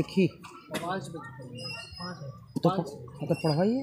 एक ही तो पढ़वाइए।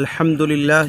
अल्हम्दुलिल्लाह।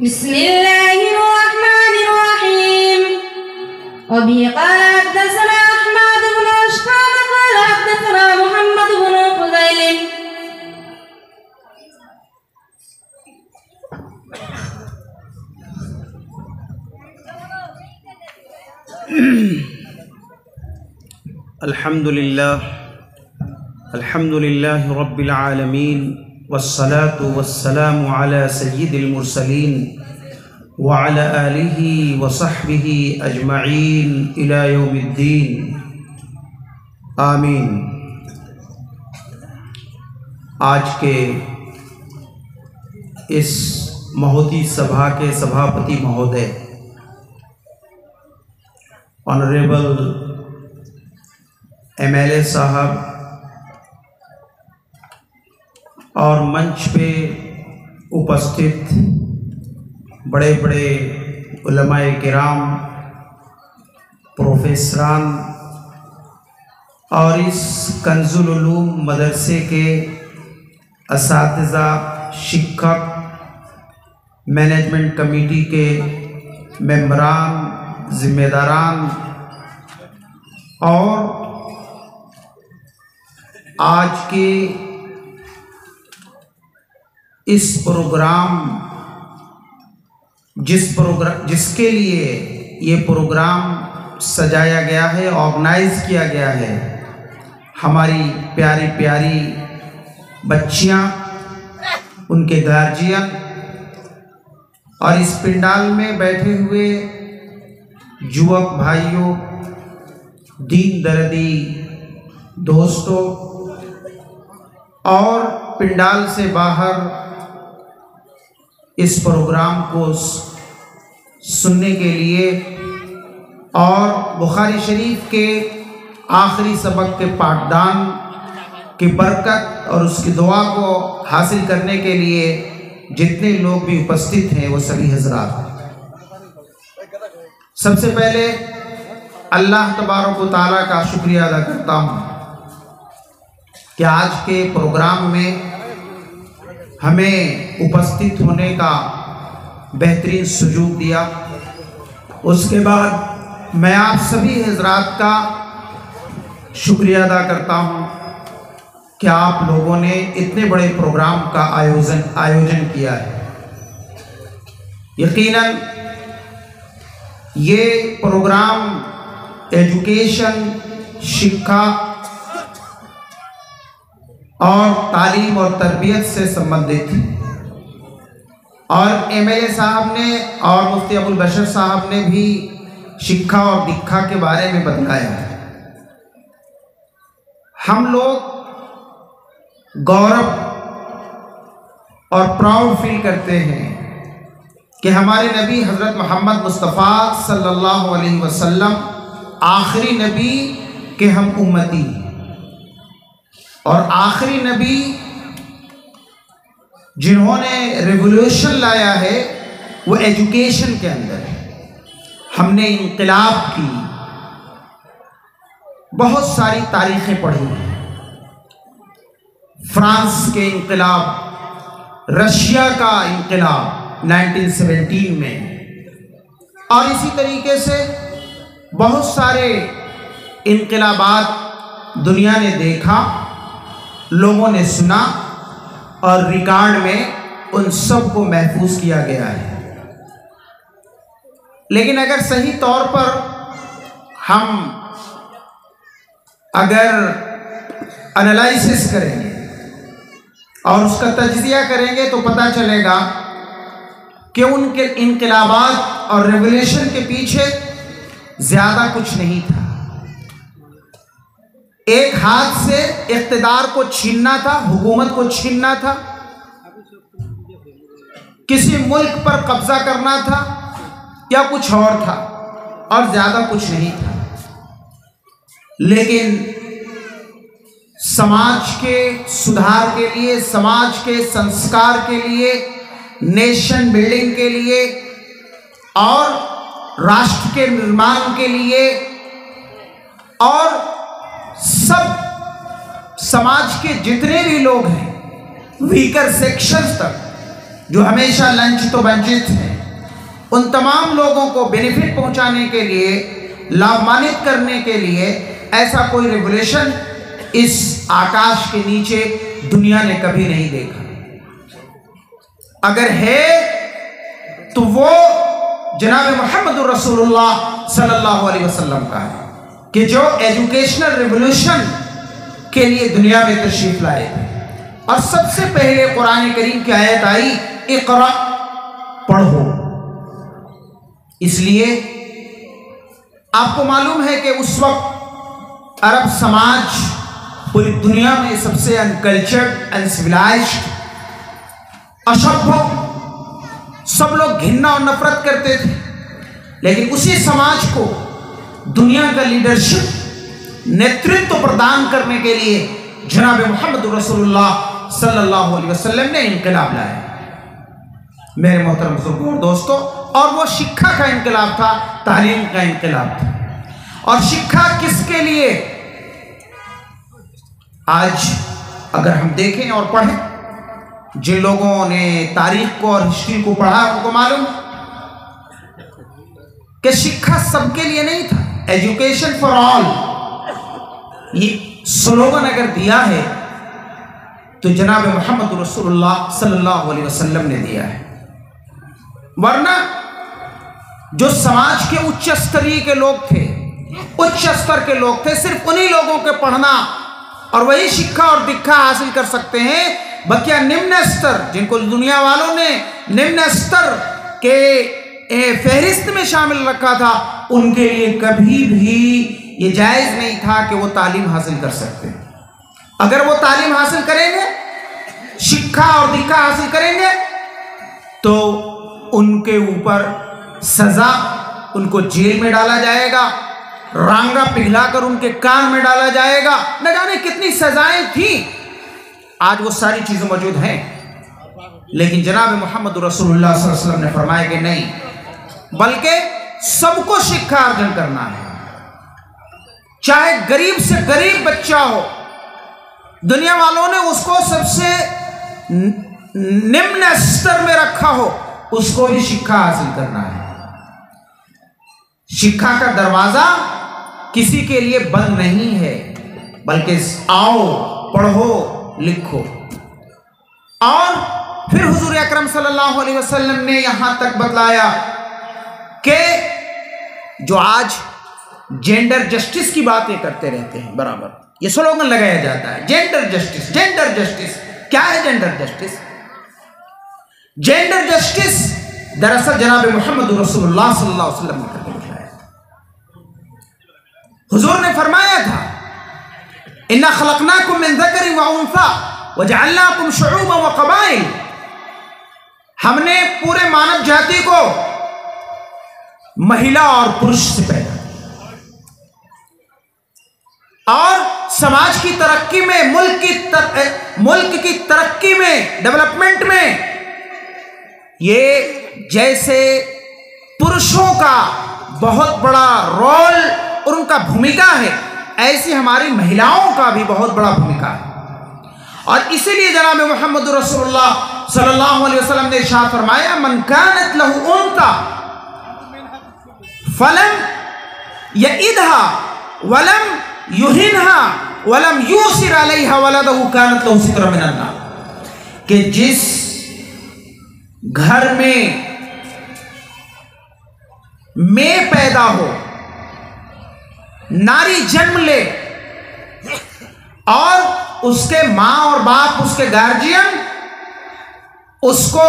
बिस्मिल्लाहिर्रहमानिर्रहीम। वबिही क़ाल हद्दसना अहमद इब्न अशहब क़ाल हद्दसना मुहम्मद इब्न फुज़ैल। अल्हम्दुलिल्लाह रब्बिल आलमीन वस्सलातु वस्सलामु अला सय्यिदिल मुरसलीन व अला आलिहि व सहबिहि अजमईन इला यौमिद्दीन आमीन। आज के इस महोती सभा के सभापति महोदय ऑनरेबल MLA साहब और मंच पे उपस्थित बड़े बड़े उलमाए किराम, प्रोफेसरान और इस कंजुल उलूम मदरसे के असातिज़ा, शिक्षक, मैनेजमेंट कमेटी के मेंबरान, ज़िम्मेदारान और आज के इस प्रोग्राम जिसके लिए ये प्रोग्राम सजाया गया है, ऑर्गेनाइज किया गया है, हमारी प्यारी प्यारी बच्चियां, उनके गार्जियन और इस पंडाल में बैठे हुए युवक भाइयों, दीन दर्दी दोस्तों और पंडाल से बाहर इस प्रोग्राम को सुनने के लिए और बुखारी शरीफ के आखिरी सबक के पाठदान की बरकत और उसकी दुआ को हासिल करने के लिए जितने लोग भी उपस्थित हैं वो सभी हजरात, सबसे पहले अल्लाह तबारक व तआला का शुक्रिया अदा करता हूँ कि आज के प्रोग्राम में हमें उपस्थित होने का बेहतरीन सुजूग दिया। उसके बाद मैं आप सभी हजरात का शुक्रिया अदा करता हूँ कि आप लोगों ने इतने बड़े प्रोग्राम का आयोजन किया है। यकीनन ये प्रोग्राम एजुकेशन, शिक्षा और तालीम और तरबियत से संबंधित है और MLA साहब ने और मुफ्ती अबुल बशर साहब ने भी शिक्षा और दीक्षा के बारे में बताया है। हम लोग गौरव और प्राउड फील करते हैं कि हमारे नबी हज़रत मोहम्मद मुस्तफ़ा सल्लल्लाहु अलैहि वसल्लम आखिरी नबी के हम उम्मती और आखिरी नबी जिन्होंने रिवॉल्यूशन लाया है वो एजुकेशन के अंदर है। हमने इनकलाब की बहुत सारी तारीखें पढ़ी हैं, फ्रांस के इनकलाब, रशिया का इनकलाब 1917 में और इसी तरीके से बहुत सारे इनकलाबात दुनिया ने देखा, लोगों ने सुना और रिकॉर्ड में उन सब को महफूज किया गया है। लेकिन अगर सही तौर पर हम अगर एनालिसिस करेंगे और उसका तज्जिया करेंगे तो पता चलेगा कि उनके इनकलाबात और रेवोल्यूशन के पीछे ज़्यादा कुछ नहीं था। एक हाथ से इख्तिदार को छीनना था, हुकूमत को छीनना था, किसी मुल्क पर कब्जा करना था या कुछ और था और ज़्यादा कुछ नहीं था। लेकिन समाज के सुधार के लिए, समाज के संस्कार के लिए, नेशन बिल्डिंग के लिए और राष्ट्र के निर्माण के लिए और सब समाज के जितने भी लोग हैं, वीकर सेक्शंस तक जो हमेशा लंच तो वंचित हैं, उन तमाम लोगों को बेनिफिट पहुंचाने के लिए, लाभान्वित करने के लिए ऐसा कोई रेवोल्यूशन इस आकाश के नीचे दुनिया ने कभी नहीं देखा। अगर है तो वो जनाब मोहम्मद रसूलुल्लाह सल्लल्लाहु अलैहि वसल्लम का है, कि जो एजुकेशनल रेवोल्यूशन के लिए दुनिया में तशरीफ लाए थे। और सबसे पहले कुरान करीम की आयत आई, इक़रा, पढ़ो। इसलिए आपको मालूम है कि उस वक्त अरब समाज पूरी दुनिया में सबसे अनकल्चर्ड, अनसिविलाइज्ड, असभ्य, सब लोग घृणा और नफरत करते थे। लेकिन उसी समाज को दुनिया का लीडरशिप, नेतृत्व प्रदान करने के लिए जनाब मोहम्मद रसूलुल्लाह सल्लल्लाहु अलैहि वसल्लम ने इनकलाब लाया, मेरे मोहतरम बुजुर्गों और दोस्तों। और वो शिक्षा का इनकलाब था, तालीम का इनकलाब था। और शिक्षा किसके लिए? आज अगर हम देखें और पढ़ें, जिन लोगों ने तारीख को और हिस्ट्री को पढ़ा उनको मालूम कि शिक्षा सबके लिए नहीं था। एजुकेशन फॉर ऑल, ये स्लोगन अगर दिया है तो जनाब मोहम्मद रसूलुल्लाह सल्लल्लाहु अलैहि वसल्लम ने दिया है। वरना जो समाज के उच्च स्तरीय के लोग थे, उच्च स्तर के लोग थे, सिर्फ उन्हीं लोगों के पढ़ना और वही शिक्षा और दीक्षा हासिल कर सकते हैं। बकिया निम्न स्तर, जिनको दुनिया वालों ने निम्न स्तर के फहरिस्त में शामिल रखा था, उनके लिए कभी भी ये जायज नहीं था कि वो तालीम हासिल कर सकते। अगर वो तालीम हासिल करेंगे, शिक्षा और दीक्षा हासिल करेंगे, तो उनके ऊपर सजा, उनको जेल में डाला जाएगा, रांगा पिघलाकर उनके कान में डाला जाएगा, न जाने कितनी सजाएं थी। आज वो सारी चीजें मौजूद हैं, लेकिन जनाब मोहम्मद रसूलुल्लाह सल्लल्लाहु अलैहि वसल्लम ने फरमाया कि नहीं, बल्कि सबको शिक्षा अर्जन करना है। चाहे गरीब से गरीब बच्चा हो, दुनिया वालों ने उसको सबसे निम्न स्तर में रखा हो, उसको भी शिक्षा हासिल करना है। शिक्षा का दरवाजा किसी के लिए बंद नहीं है, बल्कि आओ, पढ़ो, लिखो। और फिर हुजूर अकरम सल्लल्लाहु अलैहि वसल्लम ने यहां तक बतलाया कि जो आज जेंडर जस्टिस की बातें करते रहते हैं, बराबर ये स्लोगन लगाया जाता है, जेंडर जस्टिस, जेंडर जस्टिस। क्या है जेंडर जस्टिस? जेंडर जस्टिस दरअसल जनाब मोहम्मद रसूलुल्लाह सल्लल्लाहु अलैहि वसल्लम ने करके दिखाया। हुजूर ने फरमाया था, इन्ना खलकनाकुम मिन ज़करिन व उन्सा व जअलनाकुम शुऊबन व क़बाइल। हमने पूरे मानव जाति को महिला और पुरुष से पैदा किया, और समाज की तरक्की में, मुल्क की तरक्की में, डेवलपमेंट में ये जैसे पुरुषों का बहुत बड़ा रोल और उनका भूमिका है, ऐसी हमारी महिलाओं का भी बहुत बड़ा भूमिका है। और इसीलिए जनाब मोहम्मद रसूलुल्लाह सल्लल्लाहु अलैहि वसल्लम ने इरशाद फरमाया, मन कानत लहु उन्सा फलम यइदहा वलम युहिनहा वलम यूसिर अलैहा वलदहु कानत लहु सित्रा मिनन नार। कि जिस घर में पैदा हो, नारी जन्म ले, और उसके मां और बाप, उसके गार्जियन उसको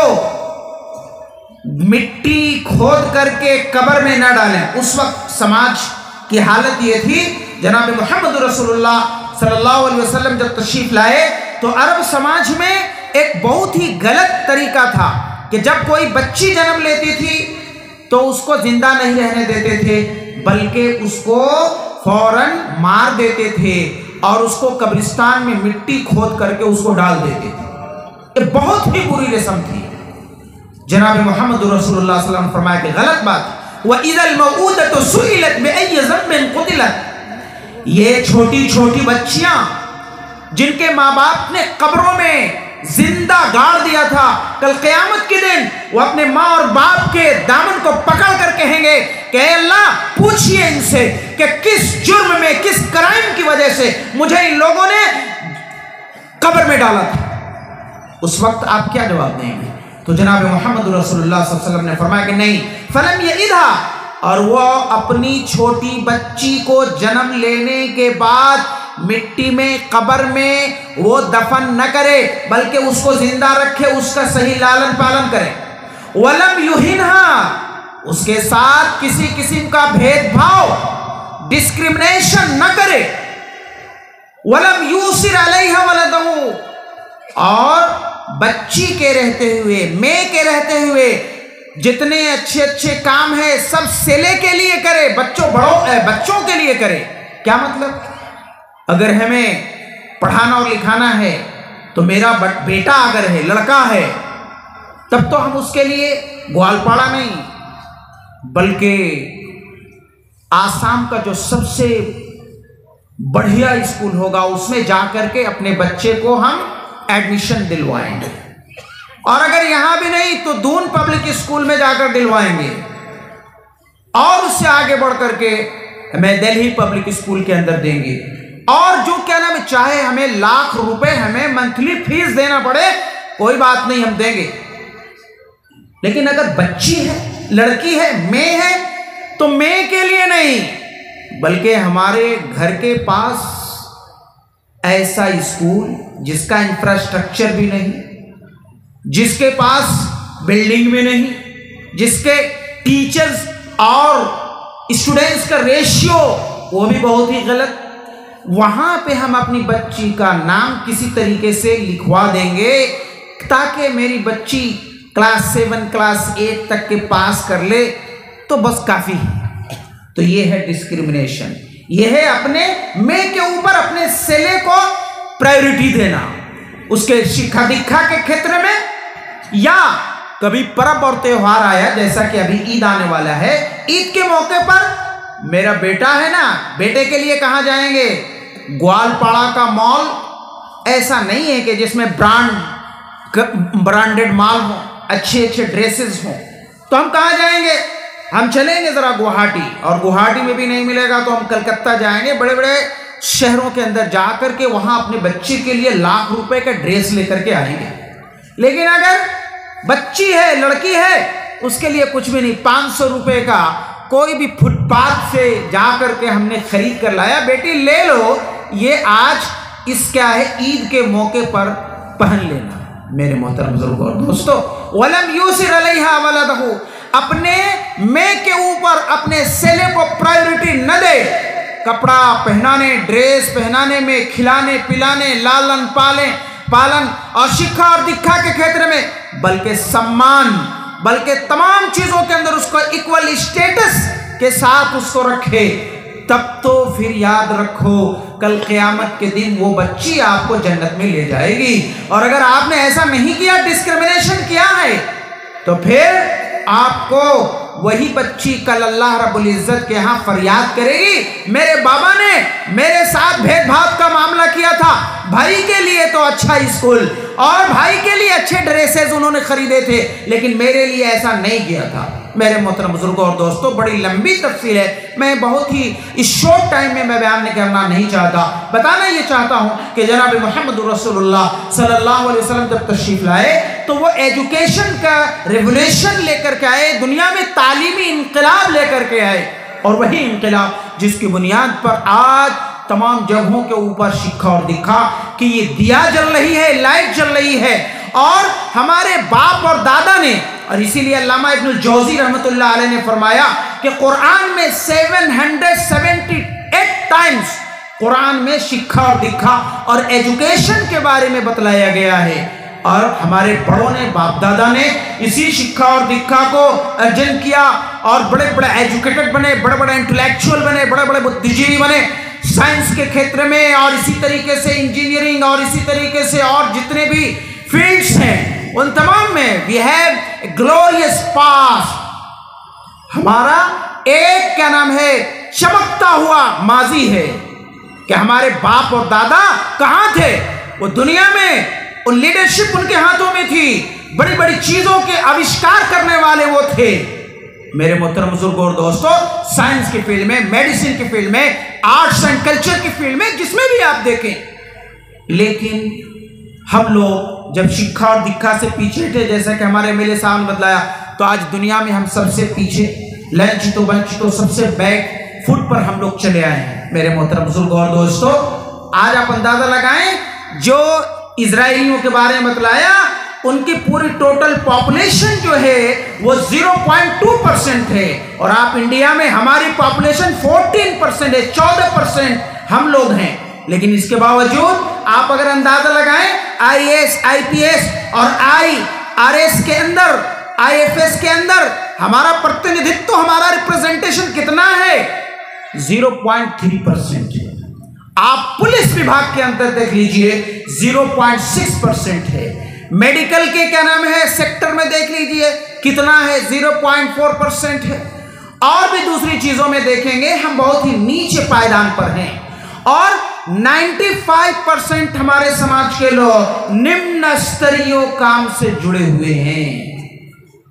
मिट्टी खोद करके कब्र में न डालें। उस वक्त समाज की हालत ये थी, जनाब मोहम्मद रसूलुल्लाह सल्लल्लाहु अलैहि वसल्लम जब तशरीफ लाए तो अरब समाज में एक बहुत ही गलत तरीका था कि जब कोई बच्ची जन्म लेती थी तो उसको जिंदा नहीं रहने देते थे, बल्कि उसको फौरन मार देते थे और उसको कब्रिस्तान में मिट्टी खोद करके उसको डाल देते थे। ये बहुत ही बुरी रस्म थी। जनाब मोहम्मद रसूलुल्लाह सल्लल्लाहु अलैहि वसल्लम फरमाया कि गलत बात, व इज़ल मऊदतु सुइलत बिअय्यि ज़ंबिन क़ुतिलत। ये छोटी छोटी बच्चियां जिनके माँ बाप ने कब्रों में जिंदा गाड़ दिया था, कल क़यामत के दिन वो अपने माँ और बाप के दामन को पकड़ कर कहेंगे कि अल्लाह पूछिए इनसे कि किस जुर्म में, किस क्राइम की वजह से मुझे इन लोगों ने कब्र में डाला था। उस वक्त आप क्या जवाब देंगे? तो जनाब मोहम्मद रसूलुल्लाह सल्लल्लाहु अलैहि वसल्लम ने फरमाया कि नहीं, फलम ये इधा, और वो अपनी छोटी बच्ची को जन्म लेने के बाद मिट्टी में, कब्र में वो दफन न करे, बल्कि उसको जिंदा रखे, उसका सही लालन पालन करे। वलम युहिनहा, उसके साथ किसी किस्म का भेदभाव, डिस्क्रिमिनेशन न करे। वलम यूसिर अलैहा वलदहू, और बच्ची के रहते हुए, मैं के रहते हुए जितने अच्छे अच्छे काम है सब सेले के लिए करे, बच्चों के लिए करे। क्या मतलब? अगर हमें पढ़ाना और लिखाना है तो मेरा बेटा अगर है, लड़का है, तब तो हम उसके लिए ग्वालपाड़ा नहीं, बल्कि आसाम का जो सबसे बढ़िया स्कूल होगा उसमें जाकर के अपने बच्चे को हम एडमिशन दिलवाएंगे। और अगर यहां भी नहीं तो दून पब्लिक स्कूल में जाकर दिलवाएंगे, और उससे आगे बढ़ करके हमें दिल्ली पब्लिक स्कूल के अंदर देंगे। और जो क्या नाम है, चाहे हमें लाख रुपए हमें मंथली फीस देना पड़े, कोई बात नहीं, हम देंगे। लेकिन अगर बच्ची है, लड़की है, मैं है, तो मैं के लिए नहीं, बल्कि हमारे घर के पास ऐसा स्कूल जिसका इंफ्रास्ट्रक्चर भी नहीं, जिसके पास बिल्डिंग भी नहीं, जिसके टीचर्स और स्टूडेंट्स का रेशियो वो भी बहुत ही गलत, वहां पे हम अपनी बच्ची का नाम किसी तरीके से लिखवा देंगे ताकि मेरी बच्ची क्लास 7, क्लास 8 तक के पास कर ले, तो बस काफी है। तो ये है डिस्क्रिमिनेशन, ये है अपने मैं के ऊपर अपने सेले को प्रायोरिटी देना, उसके शिक्षा दीक्षा के क्षेत्र में। या कभी पर्व और त्योहार आया, जैसा कि अभी ईद आने वाला है, ईद के मौके पर मेरा बेटा है ना, बेटे के लिए कहाँ जाएंगे? ग्वालपाड़ा का मॉल ऐसा नहीं है कि जिसमें ब्रांडेड माल हो, अच्छे अच्छे ड्रेसेस हो, तो हम कहाँ जाएंगे? हम चलेंगे जरा गुवाहाटी, और गुवाहाटी में भी नहीं मिलेगा तो हम कलकत्ता जाएंगे, बड़े बड़े शहरों के अंदर जाकर के वहां अपने बच्चे के लिए लाख रुपए का ड्रेस लेकर के आएंगे। लेकिन अगर बच्ची है, लड़की है, उसके लिए कुछ भी नहीं, 500 रुपए का कोई भी फुटपाथ से जाकर के हमने खरीद कर लाया, बेटी ले लो, ये आज इस क्या है, ईद के मौके पर पहन लेना। मेरे मोहतरम बुजुर्गों और दोस्तों, वलम यूसिर अलैहा वलदहू, अपने मैं के ऊपर अपने सेले को प्रायोरिटी न दे, कपड़ा पहनाने, ड्रेस पहनाने में, खिलाने पिलाने, लालन पालन और शिक्षा और दीक्षा के क्षेत्र में, बल्कि सम्मान, बल्कि तमाम चीजों के अंदर उसको इक्वल स्टेटस के साथ उसको रखे, तब तो फिर याद रखो कल क़यामत के दिन वो बच्ची आपको जन्नत में ले जाएगी। और अगर आपने ऐसा नहीं किया, डिस्क्रिमिनेशन किया है, तो फिर आपको वही बच्ची कल अल्लाह रब्बुल इज्जत के यहाँ फरियाद करेगी, मेरे बाबा ने मेरे साथ भेदभाव का मामला किया था, भाई के लिए तो अच्छा स्कूल और भाई के लिए अच्छे ड्रेसेस उन्होंने खरीदे थे, लेकिन मेरे लिए ऐसा नहीं किया था। मेरे मोहतरम बुजुर्गों और दोस्तों, बड़ी लंबी तफसील है, मैं बहुत ही इस शॉर्ट टाइम में मैं बयान करना नहीं चाहता। बताना ये चाहता हूँ कि जनाब मोहम्मद रसूलुल्लाह सल्लल्लाहु अलैहि वसल्लम जब तशरीफ लाए तो वो एजुकेशन का रेवोल्यूशन लेकर के आए, दुनिया में तालीमी इनकलाब लेकर के आए, और वही इनकलाब जिसकी बुनियाद पर आज तमाम जगहों के ऊपर शिक्षा और दीक्षा कि ये दिया जल रही है, लाइट जल रही है। और हमारे बाप और दादा ने, और इसीलिए अल्लामा इब्नुल जौज़ी रहमतुल्लाह अलैह ने फरमाया कि कुरान में 778 टाइम्स कुरान में शिक्षा और दीक्षा और एजुकेशन के बारे में बतलाया गया है। और हमारे बड़ों ने, बाप दादा ने इसी शिक्षा और दीक्षा को अर्जन किया और बड़े बड़े एजुकेटेड बने, बड़े बड़े इंटेलेक्चुअल बने, बड़े बड़े बुद्धिजीवी बने साइंस के क्षेत्र में, और इसी तरीके से इंजीनियरिंग, और इसी तरीके से और जितने भी फील्ड्स हैं उन तमाम में वी हैव ग्लोरियस पास्ट। हमारा एक क्या नाम है, चमकता हुआ माजी है कि हमारे बाप और दादा कहां थे, वो दुनिया में और लीडरशिप उनके हाथों में थी, बड़ी बड़ी चीजों के आविष्कार करने वाले वो थे। मेरे मोहतरम बुजुर्गों और दोस्तों, साइंस की फील्ड में, मेडिसिन की फील्ड में, आर्ट्स एंड कल्चर की फील्ड में, जिसमें भी आप देखें। लेकिन हम लोग जब शिक्षा और दीक्षा से पीछे थे, जैसा कि हमारे मेरे सामने बतलाया, तो आज दुनिया में हम सबसे पीछे, लंच तो बंच तो सबसे बैक फुट पर हम लोग चले आए हैं। मेरे मोहतरम बुजुर्गों और दोस्तों, आज आप अंदाजा लगाएं, जो इजराइलियों के बारे में बतलाया, उनकी पूरी टोटल पॉपुलेशन जो है वो 0.2% है, और आप इंडिया में हमारी पॉपुलेशन 14% है, 14% हम लोग हैं। लेकिन इसके बावजूद आप अगर अंदाजा लगाएं, IAS, IPS और IRS के अंदर, IFS के अंदर हमारा प्रतिनिधित्व, हमारा रिप्रेजेंटेशन कितना है? 0.3%। आप पुलिस विभाग के अंदर देख लीजिए 0.6% है। मेडिकल के क्या नाम है सेक्टर में देख लीजिए कितना है, 0.4% है। और भी दूसरी चीजों में देखेंगे हम बहुत ही नीचे पायदान पर हैं, और 95% हमारे समाज के लोग निम्न स्तरीय काम से जुड़े हुए हैं।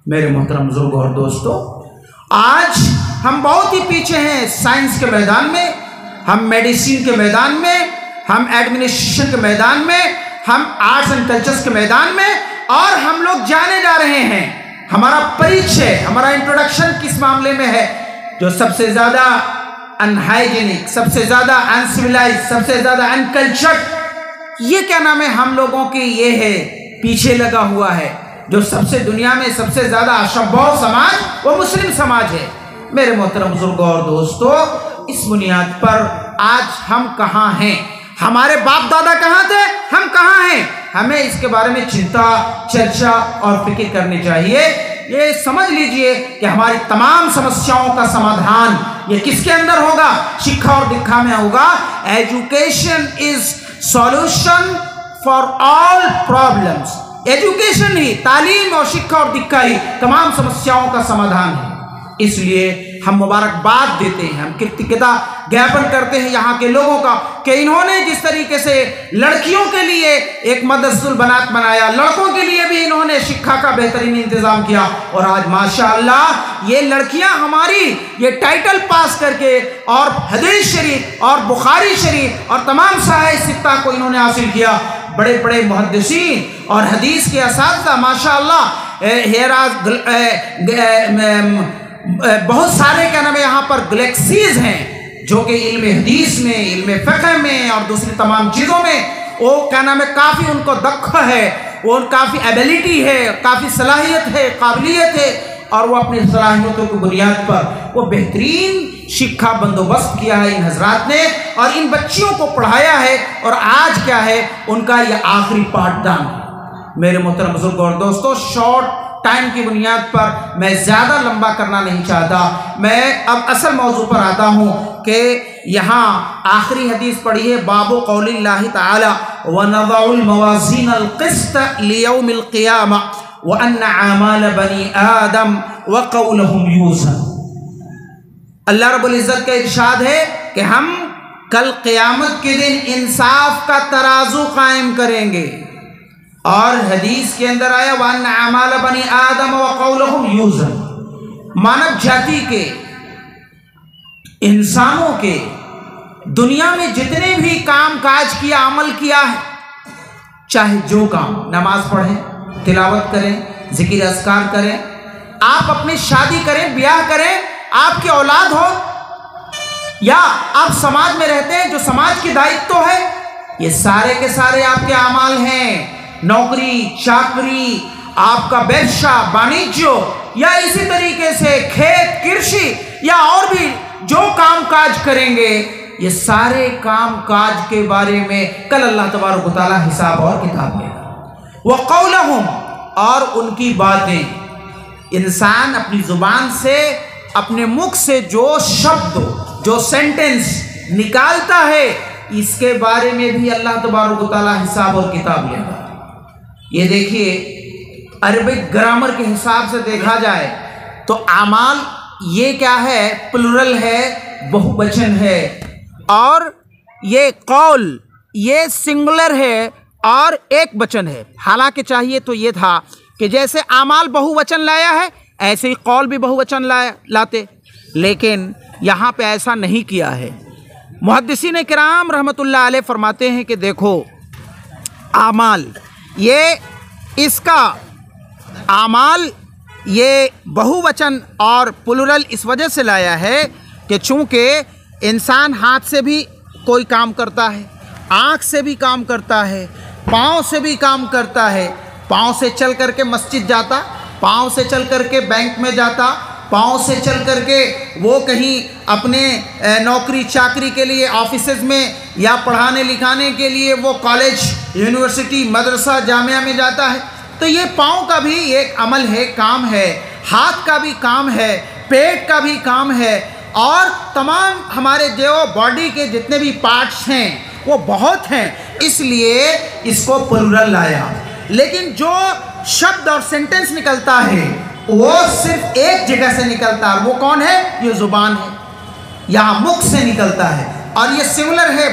मेरे मोहतरम बुजुर्गों और दोस्तों, आज हम बहुत ही पीछे हैं साइंस के मैदान में, हम मेडिसिन के मैदान में, हम एडमिनिस्ट्रेशन के मैदान में, हम आर्ट्स एंड कल्चर्स के मैदान में, और हम लोग जाने जा रहे हैं। हमारा परिचय, हमारा इंट्रोडक्शन किस मामले में है? जो सबसे ज्यादा अनहाइजीनिक, सबसे ज्यादा अनसिविलाइज, सबसे ज्यादा अनकल्चर्ड, ये क्या नाम है हम लोगों की, ये है पीछे लगा हुआ है। जो सबसे दुनिया में सबसे ज्यादा असभ्य समाज वो मुस्लिम समाज है। मेरे मोहतरम बुजुर्गों और दोस्तों, इस बुनियाद पर आज हम कहाँ हैं? हमारे बाप दादा कहाँ थे, हम कहाँ हैं? हमें इसके बारे में चिंता, चर्चा और फिक्र करनी चाहिए। ये समझ लीजिए कि हमारी तमाम समस्याओं का समाधान ये किसके अंदर होगा? शिक्षा और दीक्षा में होगा। Education is solution for all problems. Education ही, तालीम और शिक्षा और दीक्षा ही तमाम समस्याओं का समाधान है। इसलिए हम मुबारकबाद देते हैं, हम कृतज्ञता ज्ञापन करते हैं यहाँ के लोगों का कि इन्होंने जिस तरीके से लड़कियों के लिए एक मदरसुल बनात बनाया, लड़कों के लिए भी इन्होंने शिक्षा का बेहतरीन इंतजाम किया, और आज माशाअल्लाह ये लड़कियां हमारी ये टाइटल पास करके और हदीस शरीफ और बुखारी शरीफ और तमाम साहिह सित्ता को इन्होंने हासिल किया। बड़े बड़े मुहद्दिसीन और हदीस के असातिज़ा माशाअल्लाह, बहुत सारे क्या नाम है यहाँ पर गैलेक्सीज हैं जो कि इल्म हदीस में, इल्म फ़िक़्ह में और दूसरी तमाम चीज़ों में वो क्या नाम है काफ़ी उनको दक्ष है, वो काफ़ी एबिलिटी है, काफ़ी सलाहियत है, काबिलियत है, और वो अपनी सलाहियतों की बुनियाद पर वो बेहतरीन शिक्षा बंदोबस्त किया है इन हजरात ने, और इन बच्चियों को पढ़ाया है, और आज क्या है उनका ये आखिरी पाठदान। मेरे मोहतरम बुजुर्गों और दोस्तों, शॉर्ट टाइम की बुनियाद पर मैं ज़्यादा लंबा करना नहीं चाहता। मैं अब असल मौजू पर आता हूँ कि यहाँ आखिरी हदीस पढ़ी है, बाबु कौलिल्लाहि ताला व नज़उल मवाज़ीनल क़िस्त लियौमिल क़ियामा व अन्ना आमाल बनी आदम व क़ौलहुम यूज़न। अल्लाह रब्बुल इज़्ज़त का इरशाद है कि हम कल क़यामत के दिन इंसाफ का तराजू कायम करेंगे, और हदीस के अंदर आया वअन अमाल बनी आदम व क़ौलहुम यूज़न। मानव जाति के, इंसानों के दुनिया में जितने भी काम काज किया, अमल किया है, चाहे जो काम, नमाज पढ़ें, तिलावत करें, जिक्र अस्कार करें, आप अपनी शादी करें, ब्याह करें, आपकी औलाद हो, या आप समाज में रहते हैं जो समाज की दायित्व है, ये सारे के सारे आपके अमाल हैं। नौकरी चाकरी, आपका व्यवसाय वाणिज्य, या इसी तरीके से खेत कृषि, या और भी जो काम काज करेंगे, ये सारे काम काज के बारे में कल अल्लाह तबारक व तआला हिसाब और किताब लेगा। वह क़ौलहुम, और उनकी बातें, इंसान अपनी जुबान से, अपने मुख से जो शब्द, जो सेंटेंस निकालता है, इसके बारे में भी अल्लाह तबारक व तआला हिसाब और किताब लेगा। ये देखिए, अरबिक ग्रामर के हिसाब से देखा जाए तो आमाल ये क्या है, प्लुरल है, बहुवचन है, और ये कौल ये सिंगुलर है, और एक वचन है। हालांकि चाहिए तो ये था कि जैसे आमाल बहुवचन लाया है ऐसे ही कौल भी बहुवचन लाते, लेकिन यहाँ पे ऐसा नहीं किया है। मुहद्दिसीन किराम रहमतुल्लाह अलैह फरमाते हैं कि देखो आमाल, ये इसका आमाल ये बहुवचन और प्लुरल इस वजह से लाया है कि चूँकि इंसान हाथ से भी कोई काम करता है, आँख से भी काम करता है, पाँव से भी काम करता है। पाँव से चल करके मस्जिद जाता, पाँव से चल करके बैंक में जाता, पाँव से चल करके वो कहीं अपने नौकरी चाकरी के लिए ऑफिसेज में या पढ़ाने लिखाने के लिए वो कॉलेज यूनिवर्सिटी मदरसा जामिया में जाता है। तो ये पाँव का भी एक अमल है, काम है, हाथ का भी काम है, पेट का भी काम है, और तमाम हमारे जो बॉडी के जितने भी पार्ट्स हैं वो बहुत हैं, इसलिए इसको प्लुरल लाया। लेकिन जो शब्द और सेंटेंस निकलता है वो सिर्फ एक जगह से निकलता है, वो कौन है? ये ज़ुबान है, यहाँ मुख से निकलता है, और ये सिंगुलर है,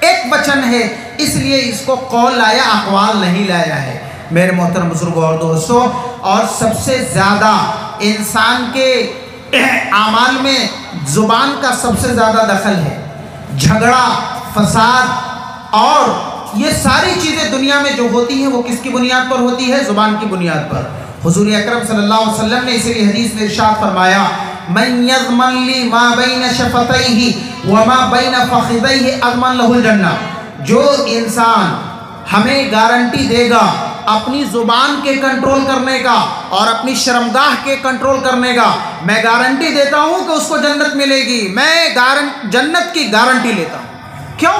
एक वचन है, इसलिए इसको कौल लाया, अक़वाल नहीं लाया है। मेरे मोहतरम बुजुर्गों और दोस्तों, और सबसे ज़्यादा इंसान के आमाल में ज़ुबान का सबसे ज़्यादा दखल है। झगड़ा, फसाद और ये सारी चीज़ें दुनिया में जो होती हैं वो किसकी बुनियाद पर होती है? ज़ुबान की बुनियाद पर। हुज़ूर अकरम सल्लल्लाहु अलैहि वसल्लम ने इसी हदीस में इरशाद फरमाया, मन यज़मन ली मा बैन शफ़तैहि व मा बैन फ़ख़िदैहि अज़मन लहुल जन्नह। जो इंसान हमें गारंटी देगा अपनी ज़ुबान के कंट्रोल करने का और अपनी शर्मगाह के कंट्रोल करने का, मैं गारंटी देता हूँ कि उसको जन्नत मिलेगी। मैं जन्नत की गारंटी लेता हूँ। क्यों?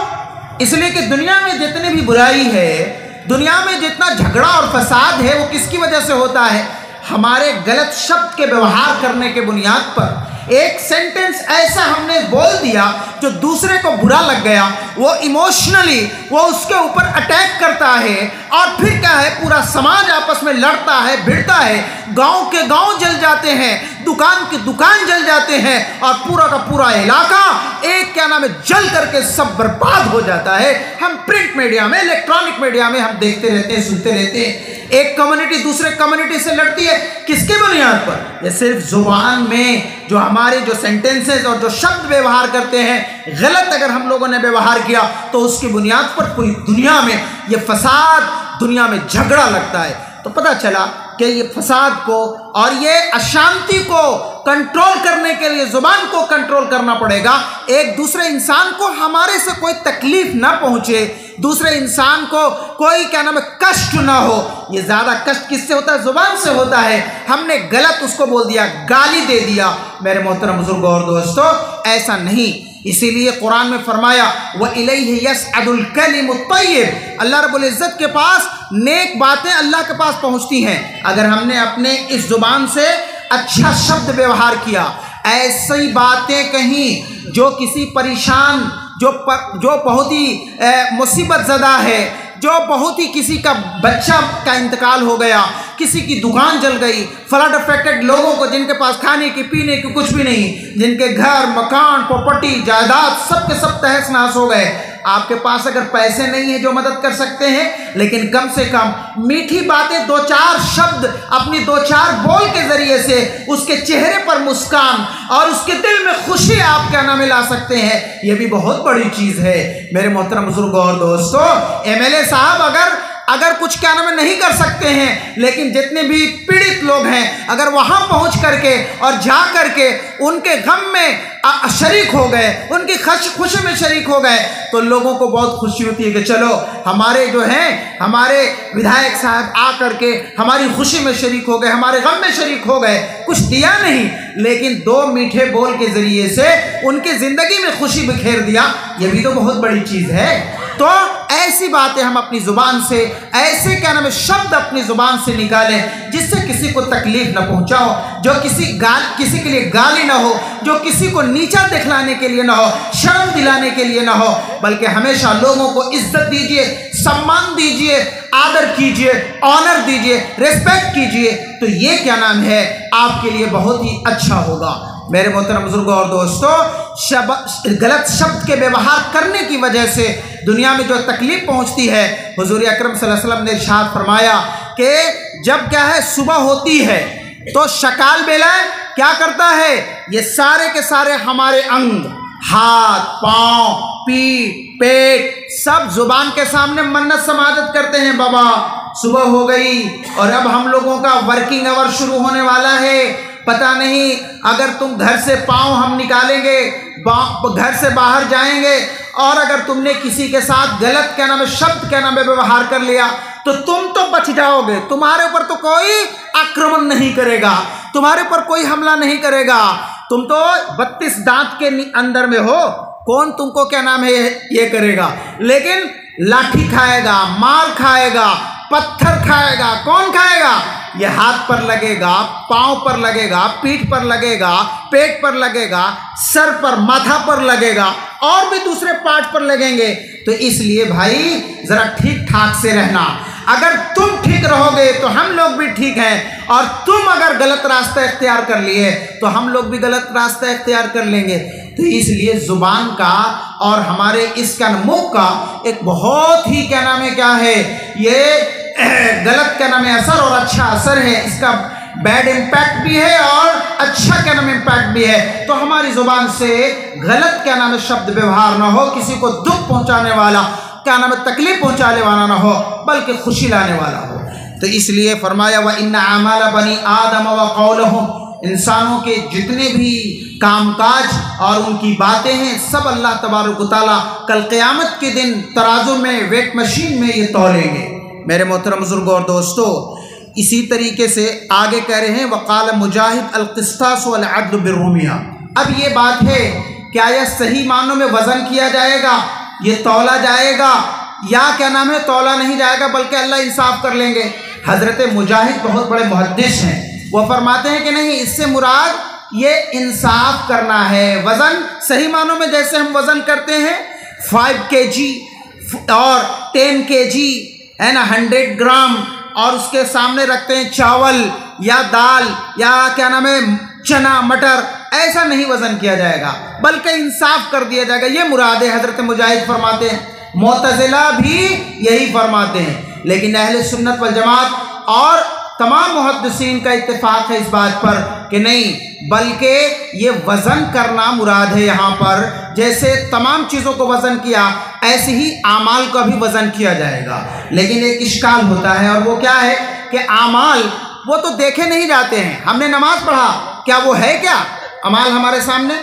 इसलिए कि दुनिया में जितनी भी बुराई है, दुनिया में जितना झगड़ा और फसाद है, वो किसकी वजह से होता है? हमारे गलत शब्द के व्यवहार करने के बुनियाद पर। एक सेंटेंस ऐसा हमने बोल दिया जो दूसरे को बुरा लग गया, वो इमोशनली वो उसके ऊपर अटैक करता है, और फिर क्या है, पूरा समाज आपस में लड़ता है, भिड़ता है, गांव के गांव जल जाते हैं, दुकान के दुकान जल जाते हैं, और पूरा का पूरा इलाका एक क्या नाम है जल करके सब बर्बाद हो जाता है। हम प्रिंट मीडिया में, इलेक्ट्रॉनिक मीडिया में हम देखते रहते हैं, सुनते रहते हैं, एक कम्युनिटी दूसरे कम्युनिटी से लड़ती है, किसके बुनियाद पर? ये सिर्फ जुबान में जो हमारे जो सेंटेंसेस और जो शब्द व्यवहार करते हैं, गलत अगर हम लोगों ने व्यवहार किया तो उसकी बुनियाद पर पूरी दुनिया में ये फसाद, दुनिया में झगड़ा लगता है। तो पता चला कि ये फसाद को और ये अशांति को कंट्रोल करने के लिए ज़ुबान को कंट्रोल करना पड़ेगा। एक दूसरे इंसान को हमारे से कोई तकलीफ ना पहुँचे, दूसरे इंसान को कोई क्या नाम है कष्ट ना हो। ये ज़्यादा कष्ट किससे होता है? ज़ुबान से होता है। हमने गलत उसको बोल दिया, गाली दे दिया। मेरे मोहतरम बुजुर्गों और दोस्तों, ऐसा नहीं। इसीलिए कुरान में फरमाया व इलैहि यसअदुल कलिमुत तय्यिब, अल्लाह रब्बुल इज़्ज़त के पास नेक बातें अल्लाह के पास पहुँचती हैं। अगर हमने अपने इस ज़ुबान से अच्छा शब्द व्यवहार किया, ऐसी बातें कहीं जो किसी परेशान, जो बहुत ही मुसीबत ज़दा है, जो बहुत ही किसी का बच्चा का इंतकाल हो गया, किसी की दुकान जल गई, फ्लड अफेक्टेड लोगों को जिनके पास खाने की पीने की कुछ भी नहीं, जिनके घर मकान प्रॉपर्टी जायदाद सब के सब तहस नहस हो गए। आपके पास अगर पैसे नहीं है जो मदद कर सकते हैं, लेकिन कम से कम मीठी बातें, दो चार शब्द अपनी दो चार बोल के जरिए से उसके चेहरे पर मुस्कान और उसके दिल में खुशी आप क्या नाम ला सकते हैं, ये भी बहुत बड़ी चीज़ है। मेरे मोहतरम बुजुर्गों और दोस्तों, एमएलए साहब अगर कुछ क्या नाम नहीं कर सकते हैं, लेकिन जितने भी पीड़ित लोग हैं अगर वहां पहुंच करके और जा करके उनके गम में शरीक हो गए, उनकी खुशी में शरीक हो गए, तो लोगों को बहुत खुशी होती है कि चलो हमारे जो हैं, हमारे विधायक साहब आ करके हमारी खुशी में शरीक हो गए, हमारे गम में शरीक हो गए। कुछ दिया नहीं, लेकिन दो मीठे बोल के जरिए से उनकी जिंदगी में खुशी बिखेर दिया। ये भी तो बहुत बड़ी चीज़ है। तो ऐसी बातें हम अपनी ज़ुबान से, ऐसे क्या नाम है शब्द अपनी ज़ुबान से निकालें जिससे किसी को तकलीफ न पहुंचाओ, जो किसी के लिए गाली ना हो, जो किसी को नीचा दिखलाने के लिए ना हो, शर्म दिलाने के लिए ना हो, बल्कि हमेशा लोगों को इज्जत दीजिए, सम्मान दीजिए, आदर कीजिए, ऑनर दीजिए, रिस्पेक्ट कीजिए। तो ये क्या नाम है आपके लिए बहुत ही अच्छा होगा। मेरे मोहतरम बुजुर्गों और दोस्तों, गलत शब्द के व्यवहार करने की वजह से दुनिया में जो तकलीफ पहुंचती है, हुजूर अकरम सल्लल्लाहु अलैहि वसल्लम ने इरशाद फरमाया कि जब क्या है सुबह होती है तो शकाल बेला क्या करता है, ये सारे के सारे हमारे अंग, हाथ, पाँव, पीठ, पेट, सब जुबान के सामने मन्नत समाजत करते हैं, बाबा सुबह हो गई और अब हम लोगों का वर्किंग आवर शुरू होने वाला है, पता नहीं अगर तुम घर से पाँव हम निकालेंगे, घर से बाहर जाएंगे और अगर तुमने किसी के साथ गलत क्या नाम है शब्द क्या नाम है व्यवहार कर लिया तो तुम तो बच जाओगे, तुम्हारे ऊपर तो कोई आक्रमण नहीं करेगा, तुम्हारे ऊपर कोई हमला नहीं करेगा, तुम तो 32 दांत के अंदर में हो, कौन तुमको क्या नाम है ये करेगा। लेकिन लाठी खाएगा, मार खाएगा, पत्थर खाएगा, कौन खाएगा, ये हाथ पर लगेगा, पाँव पर लगेगा, पीठ पर लगेगा, पेट पर लगेगा, सर पर, माथा पर लगेगा और भी दूसरे पार्ट पर लगेंगे। तो इसलिए भाई जरा ठीक ठाक से रहना, अगर तुम ठीक रहोगे तो हम लोग भी ठीक हैं और तुम अगर गलत रास्ता इख्तियार कर लिए तो हम लोग भी गलत रास्ता इख्तियार कर लेंगे। तो इसलिए ज़ुबान का और हमारे इसका मुँह का एक बहुत ही क्या नाम है क्या है ये गलत क्या नाम है असर और अच्छा असर है, इसका बैड इम्पैक्ट भी है और अच्छा क्या नाम इम्पैक्ट भी है। तो हमारी ज़ुबान से गलत क्या नाम है शब्द व्यवहार ना हो, किसी को दुख पहुंचाने वाला क्या नाम है तकलीफ पहुंचाने वाला ना हो, बल्कि खुशी लाने वाला हो। तो इसलिए फरमाया व इन्ना अमाल बनी आदम व कौलहुम, इंसानों के जितने भी कामकाज और उनकी बातें हैं सब अल्लाह तबारक व तआला कल क़यामत के दिन तराजू में वेट मशीन में ये तौलेंगे। मेरे मोहतरम बुजुर्गों और दोस्तों, इसी तरीके से आगे कह रहे हैं वक़ाल मुजाहिद अल-क़िस्तास वल अदल बिर्रुमिया। अब ये बात है क्या यह सही मानों में वज़न किया जाएगा, ये तौला जाएगा या क्या नाम है तौला नहीं जाएगा बल्कि अल्लाह इंसाफ कर लेंगे। हज़रत मुजाहिद बहुत बड़े मुहद्दिस हैं, वो फरमाते हैं कि नहीं, इससे मुराद ये इंसाफ करना है। वज़न सही मानों में जैसे हम वज़न करते हैं 5 kg और 10 kg है ना, 100 ग्राम, और उसके सामने रखते हैं चावल या दाल या क्या नाम है चना मटर, ऐसा नहीं वज़न किया जाएगा बल्कि इंसाफ कर दिया जाएगा। ये मुराद है, हज़रत मुजाहिद फरमाते हैं। मुअतज़िला भी यही फरमाते हैं, लेकिन अहले सुन्नत वल जमात और तमाम मुहद्दिसीन का इत्तेफाक है इस बात पर कि नहीं, बल्कि ये वज़न करना मुराद है यहाँ पर। जैसे तमाम चीज़ों को वज़न किया ऐसे ही आमाल का भी वज़न किया जाएगा। लेकिन एक इश्काल होता है और वो क्या है कि आमाल वो तो देखे नहीं जाते हैं। हमने नमाज पढ़ा, क्या वो है क्या अमाल हमारे सामने?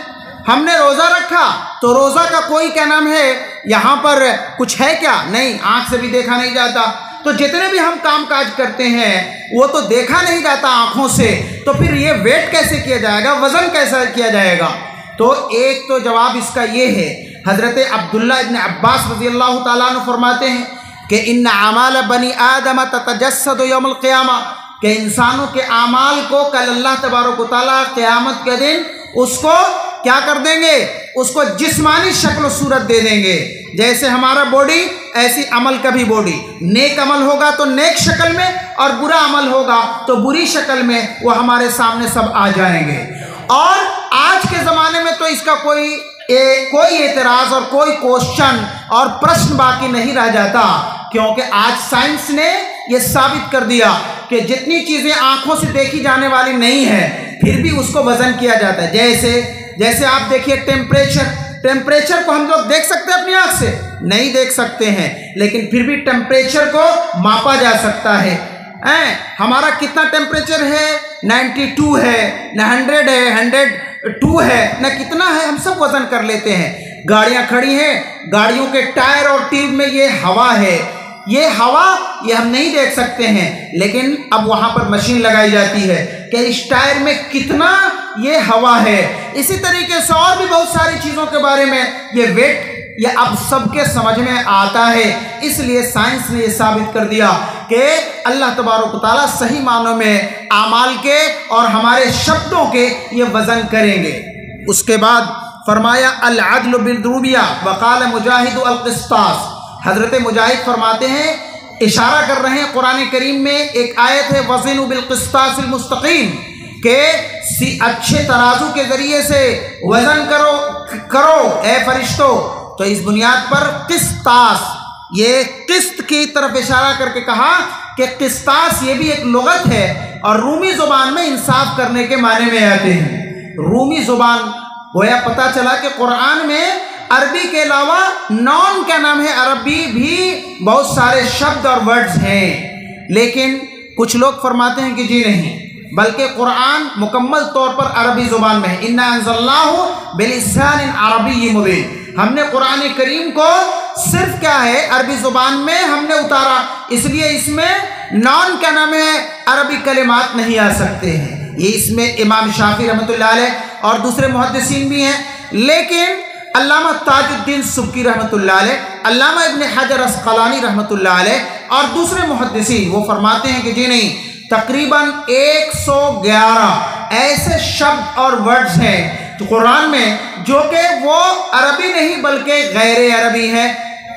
हमने रोज़ा रखा तो रोज़ा का कोई क्या नाम है यहाँ पर कुछ है क्या? नहीं, आँख से भी देखा नहीं जाता। तो जितने भी हम काम काज करते हैं वो तो देखा नहीं जाता आँखों से, तो फिर ये वेट कैसे किया जाएगा, वज़न कैसे किया जाएगा? तो एक तो जवाब इसका ये है, हज़रत अब्दुल्ला इब्न अब्बास रज़ियल्लाहु ताला अन्हु फरमाते हैं कि इन्ना अमाल बनी आदम ततजस्सदु यौमुल क़ियामा, कि इंसानों के आमाल को कल अल्लाह तबारक व तआला क़यामत के दिन उसको क्या कर देंगे, उसको जिस्मानी शक्ल सूरत दे देंगे। जैसे हमारा बॉडी ऐसी अमल का भी बॉडी, नेक अमल होगा तो नेक शक्ल में और बुरा अमल होगा तो बुरी शक्ल में वो हमारे सामने सब आ जाएंगे। और आज के ज़माने में तो इसका कोई एतराज़ और कोई क्वेश्चन और प्रश्न बाकी नहीं रह जाता, क्योंकि आज साइंस ने ये साबित कर दिया कि जितनी चीज़ें आँखों से देखी जाने वाली नहीं है फिर भी उसको वज़न किया जाता है। जैसे आप देखिए टेम्परेचर को हम लोग देख सकते हैं अपनी आँख से? नहीं देख सकते हैं, लेकिन फिर भी टेम्परेचर को मापा जा सकता है। हमारा कितना टेम्परेचर है? 92 है, न 100 है, 102 है, न कितना है, हम सब वज़न कर लेते हैं। गाड़ियाँ खड़ी हैं, गाड़ियों के टायर और ट्यूब में ये हवा है, ये हवा ये हम नहीं देख सकते हैं, लेकिन अब वहाँ पर मशीन लगाई जाती है कि इस टायर में कितना ये हवा है। इसी तरीके से और भी बहुत सारी चीज़ों के बारे में ये वेट ये अब सबके समझ में आता है। इसलिए साइंस ने ये साबित कर दिया कि अल्लाह तबारक व तआला सही मानों में आमाल के और हमारे शब्दों के ये वज़न करेंगे। उसके बाद फरमाया अल अदल बिल-रुबिया वक़ाल मुजाहिद अल-क़िस्तास। हज़रत मुजाहिद फरमाते हैं, इशारा कर रहे हैं कुरान करीम में एक आयत है वज़िनु बिल-क़िस्तासिल मुस्तक़ीम, कि अच्छे तराजू के ज़रिए से वज़न करो ए फरिश्तों। तो इस बुनियाद पर किस्तास, ये किस्त की तरफ इशारा करके कहा कि किस्तास ये भी एक लुगत है और रूमी ज़ुबान में इंसाफ करने के माने में आते हैं। रूमी ज़ुबान गोया पता चला कि कुरान में अरबी के अलावा नॉन क्या नाम है अरबी भी बहुत सारे शब्द और वर्ड्स हैं, लेकिन कुछ लोग फरमाते हैं कि जी नहीं, बल्कि कुरान मुकम्मल तौर पर अरबी ज़ुबान में है। इन्ना अंज़लनाहु बिलिसानिन अरबिय्यिन मुबीन, हमने कुरान करीम को सिर्फ क्या है अरबी ज़ुबान में हमने उतारा, इसलिए इसमें नॉन क्या नाम है अरबी कलिमात नहीं आ सकते हैं। ये इसमें इमाम शाफी रहमतुल्लाह अलैह और दूसरे मुहद्दिसीन भी हैं, लेकिन अल्लामा ताजुद्दीन सुब्की रहमतुल्लाह अलैह, अल्लामा इब्न हजर अस्क़लानी रहमतुल्लाह अलैह और दूसरे मुहद्दिसीन वो फरमाते हैं कि जी नहीं, तकरीबन 111 ऐसे शब्द और वर्ड्स हैं तो कुरान में जो कि वो अरबी नहीं बल्कि गैर अरबी है।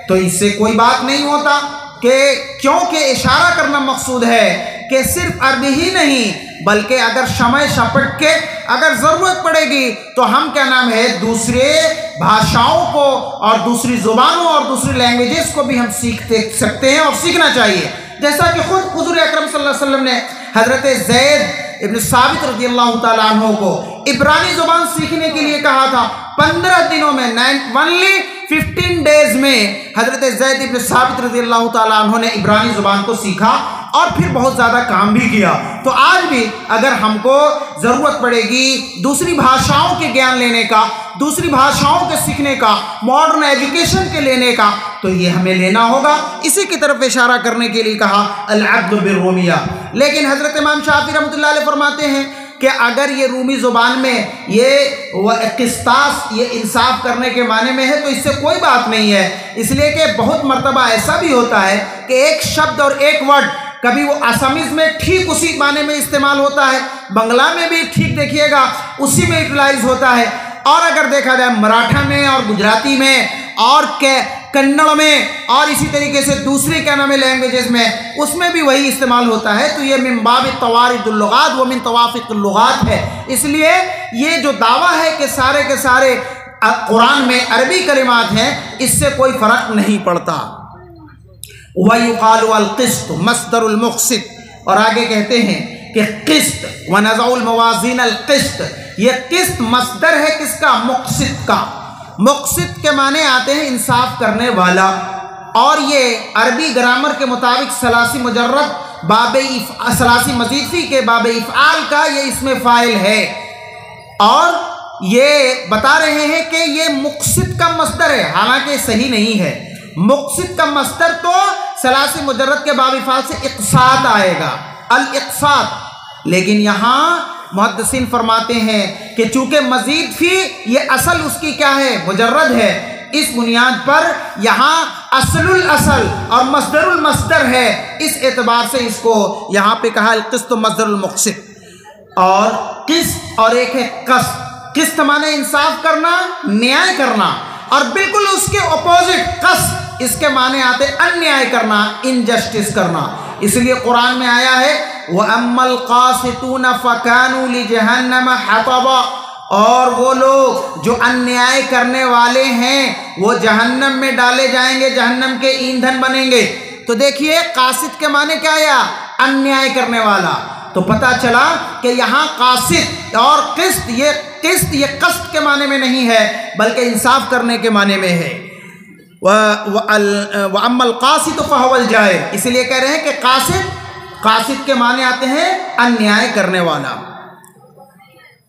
तो इससे कोई बात नहीं होता कि क्योंकि इशारा करना मकसूद है कि सिर्फ अरबी ही नहीं बल्कि अगर समय शपट के अगर ज़रूरत पड़ेगी तो हम क्या नाम है दूसरे भाषाओं को और दूसरी ज़ुबानों और दूसरी लैंग्वेजेस को भी हम सीखते सकते हैं और सीखना चाहिए। जैसा कि खुद हुज़ूर अकरम सल्लल्लाहु अलैहि वसल्लम ने हज़रत ज़ैद इब्न साबित रज़ियल्लाहु ताला अन्हु को इब्रानी ज़ुबान सीखने के लिए कहा था। 15 दिनों में ओनली 15 डेज में हज़रत ज़ैद इब्न साबित रज़ियल्लाहु ताला अन्हु ने इब्रानी ज़ुबान को सीखा और फिर बहुत ज़्यादा काम भी किया। तो आज भी अगर हमको ज़रूरत पड़ेगी दूसरी भाषाओं के ज्ञान लेने का, दूसरी भाषाओं के सीखने का, मॉडर्न एजुकेशन के लेने का, तो ये हमें लेना होगा। इसी की तरफ इशारा करने के लिए कहा अल-अब्दु बिर्रूमिया। लेकिन हज़रत इमाम शाफी रहमतुल्लाह अलैह फरमाते हैं कि अगर ये रूमी ज़ुबान में ये किस्तास ये इंसाफ करने के माने में है तो इससे कोई बात नहीं है, इसलिए कि बहुत मर्तबा ऐसा भी होता है कि एक शब्द और एक वर्ड कभी वो असमीज़ में ठीक उसी माने में इस्तेमाल होता है, बंगला में भी ठीक देखिएगा उसी में यूटिलाइज होता है, और अगर देखा जाए मराठा में और गुजराती में और कन्नड़ में और इसी तरीके से दूसरे क्या नाम है लैंग्वेजेस में उसमें भी वही इस्तेमाल होता है। तो ये मिन बाब तवारिदुल लुगात व मिन तवाफिकुल लुगात है। इसलिए ये जो दावा है कि सारे के सारे कुरान में अरबी कलिमात हैं, इससे कोई फ़र्क नहीं पड़ता। वयुक़ालु अल-क़िस्त मस्दरुल मुक़सित, और आगे कहते हैं कि क़िस्त व नज़उल मवाज़ीन अल-क़िस्त, ये क़िस्त मस्दर है किसका? मुक़सित का। मुक़सित के माने आते हैं इंसाफ करने वाला, और ये अरबी ग्रामर के मुताबिक सलासी मुजर्रद सलासी मज़ीद के बाब इफ़आल का ये इसमें फ़ाइल है, और ये बता रहे हैं कि ये मुक़सित का मस्दर है, हालांकि सही नहीं है। मुक़सित का मस्दर तो सलासी मुजर्रद के बाब इफ़आल से इक़साद आएगा, अल-इक़साद, लेकिन यहाँ मुहद्दिसीन फरमाते हैं कि चूँकि मज़ीद फी ये असल उसकी क्या है? मुजर्रद है, इस बुनियाद पर यहाँ असलुल असल और मस्दरुल मस्दर है, इस एतबार से इसको यहाँ पे कहा क़िस्त मस्दरुल मुक़सित। और किस्त और एक है क़स्त। किस्त माने इंसाफ करना, न्याय करना, और बिल्कुल उसके अपोजिट क़स्त, इसके माने आते अन्याय करना, इनजस्टिस करना। इसलिए कुरान में आया है व अम्मल क़ासितून फ़कानू लिजहन्नम हतबा, और वो लोग जो अन्याय करने वाले हैं वो जहन्नम में डाले जाएंगे, जहन्नम के ईंधन बनेंगे। तो देखिए कासित के माने क्या है? अन्याय करने वाला। तो पता चला कि यहाँ कासित और किस्त ये कस्त के माने में नहीं है बल्कि इंसाफ करने के माने में है। व अम्मल क़ासित फ़हुवल जाइर, इसलिए कह रहे हैं कि कासित के माने आते हैं अन्याय करने वाला।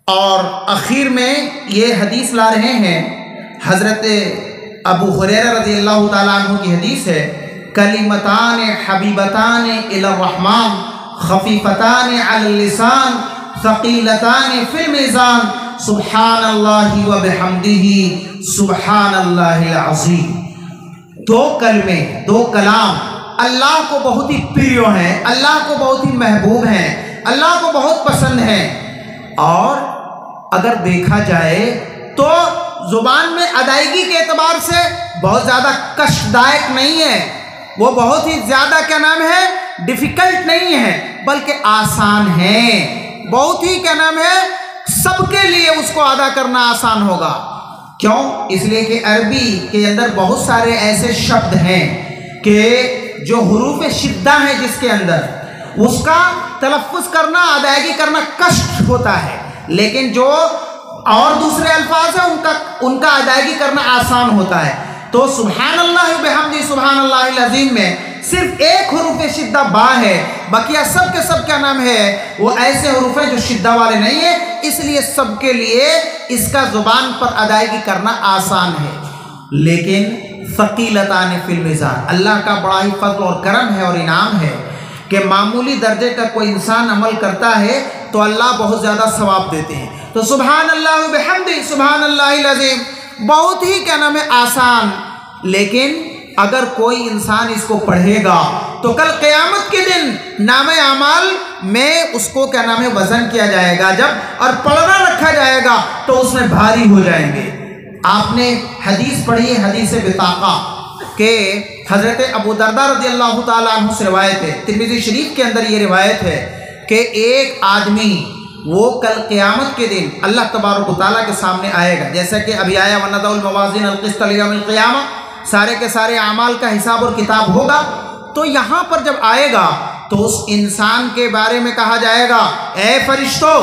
और आखिर में ये हदीस ला रहे हैं हज़रत अबू हुरैरा रज़ियल्लाहु ताला अन्हु की हदीस है, कलिमतान हबीबतान इलर रहमान खफीफतान अलल लिसान सकीलतान फिल मीज़ान सुब्हानल्लाहि व बिहम्दिही सुब्हानल्लाहिल अज़ीम। दो कलमे, दो कलाम अल्लाह को बहुत ही प्रिय हैं, अल्लाह को बहुत ही महबूब हैं, अल्लाह को बहुत पसंद हैं, और अगर देखा जाए तो ज़ुबान में अदायगी के एतबार से बहुत ज़्यादा कष्टदायक नहीं है, वो बहुत ही ज़्यादा क्या नाम है डिफ़िकल्ट नहीं है, बल्कि आसान है। बहुत ही क्या नाम है सबके लिए उसको अदा करना आसान होगा। क्यों? इसलिए कि अरबी के अंदर बहुत सारे ऐसे शब्द हैं कि जो हुरूफ शिद्दा है जिसके अंदर उसका तलफ़्फ़ुज़ करना, अदायगी करना कष्ट होता है, लेकिन जो और दूसरे अल्फाज हैं उनका अदायगी करना आसान होता है। तो सुब्हानल्लाह व बिहम्दी सुब्हानल्लाहिल अज़ीम में सिर्फ एक हुरूफ शिद्दा बा है, बकिया सब के सब क्या नाम है वो ऐसे हुरूफ हैं जो शिद्दा वाले नहीं है, इसलिए सबके लिए इसका ज़ुबान पर अदायगी करना आसान है। लेकिन फ़क़ीलतान फ़िल मीज़ान, अल्लाह का बड़ा ही फज़्ल और करम है और इनाम है कि मामूली दर्जे का कोई इंसान अमल करता है तो अल्लाह बहुत ज़्यादा सवाब देते हैं। तो सुब्हानल्लाह व बिहम्दी सुब्हानल्लाहिल अज़ीम बहुत ही क्या नाम है आसान, लेकिन अगर कोई इंसान इसको पढ़ेगा तो कल क़यामत के दिन नामे अमाल में उसको क्या नाम है वज़न किया जाएगा जब, और पलड़ा रखा जाएगा तो उसमें भारी हो जाएंगे। आपने हदीस पढ़ी है, हदीस बिताक़ा के हज़रत अबू दरदा रज़ियल्लाहु ताला अन्हु से रिवायत है, तिर्मिज़ी शरीफ के अंदर ये रिवायत है कि एक आदमी वो कल क़यामत के दिन अल्लाह तबारक व तआला के सामने आएगा, जैसा कि अभी आया वनज़उल मवाज़ीन अल क़िस्त लियौमिल क़ियामा, सारे के सारे अमाल का हिसाब और किताब होगा। तो यहाँ पर जब आएगा तो उस इंसान के बारे में कहा जाएगा, ए फरिश्तों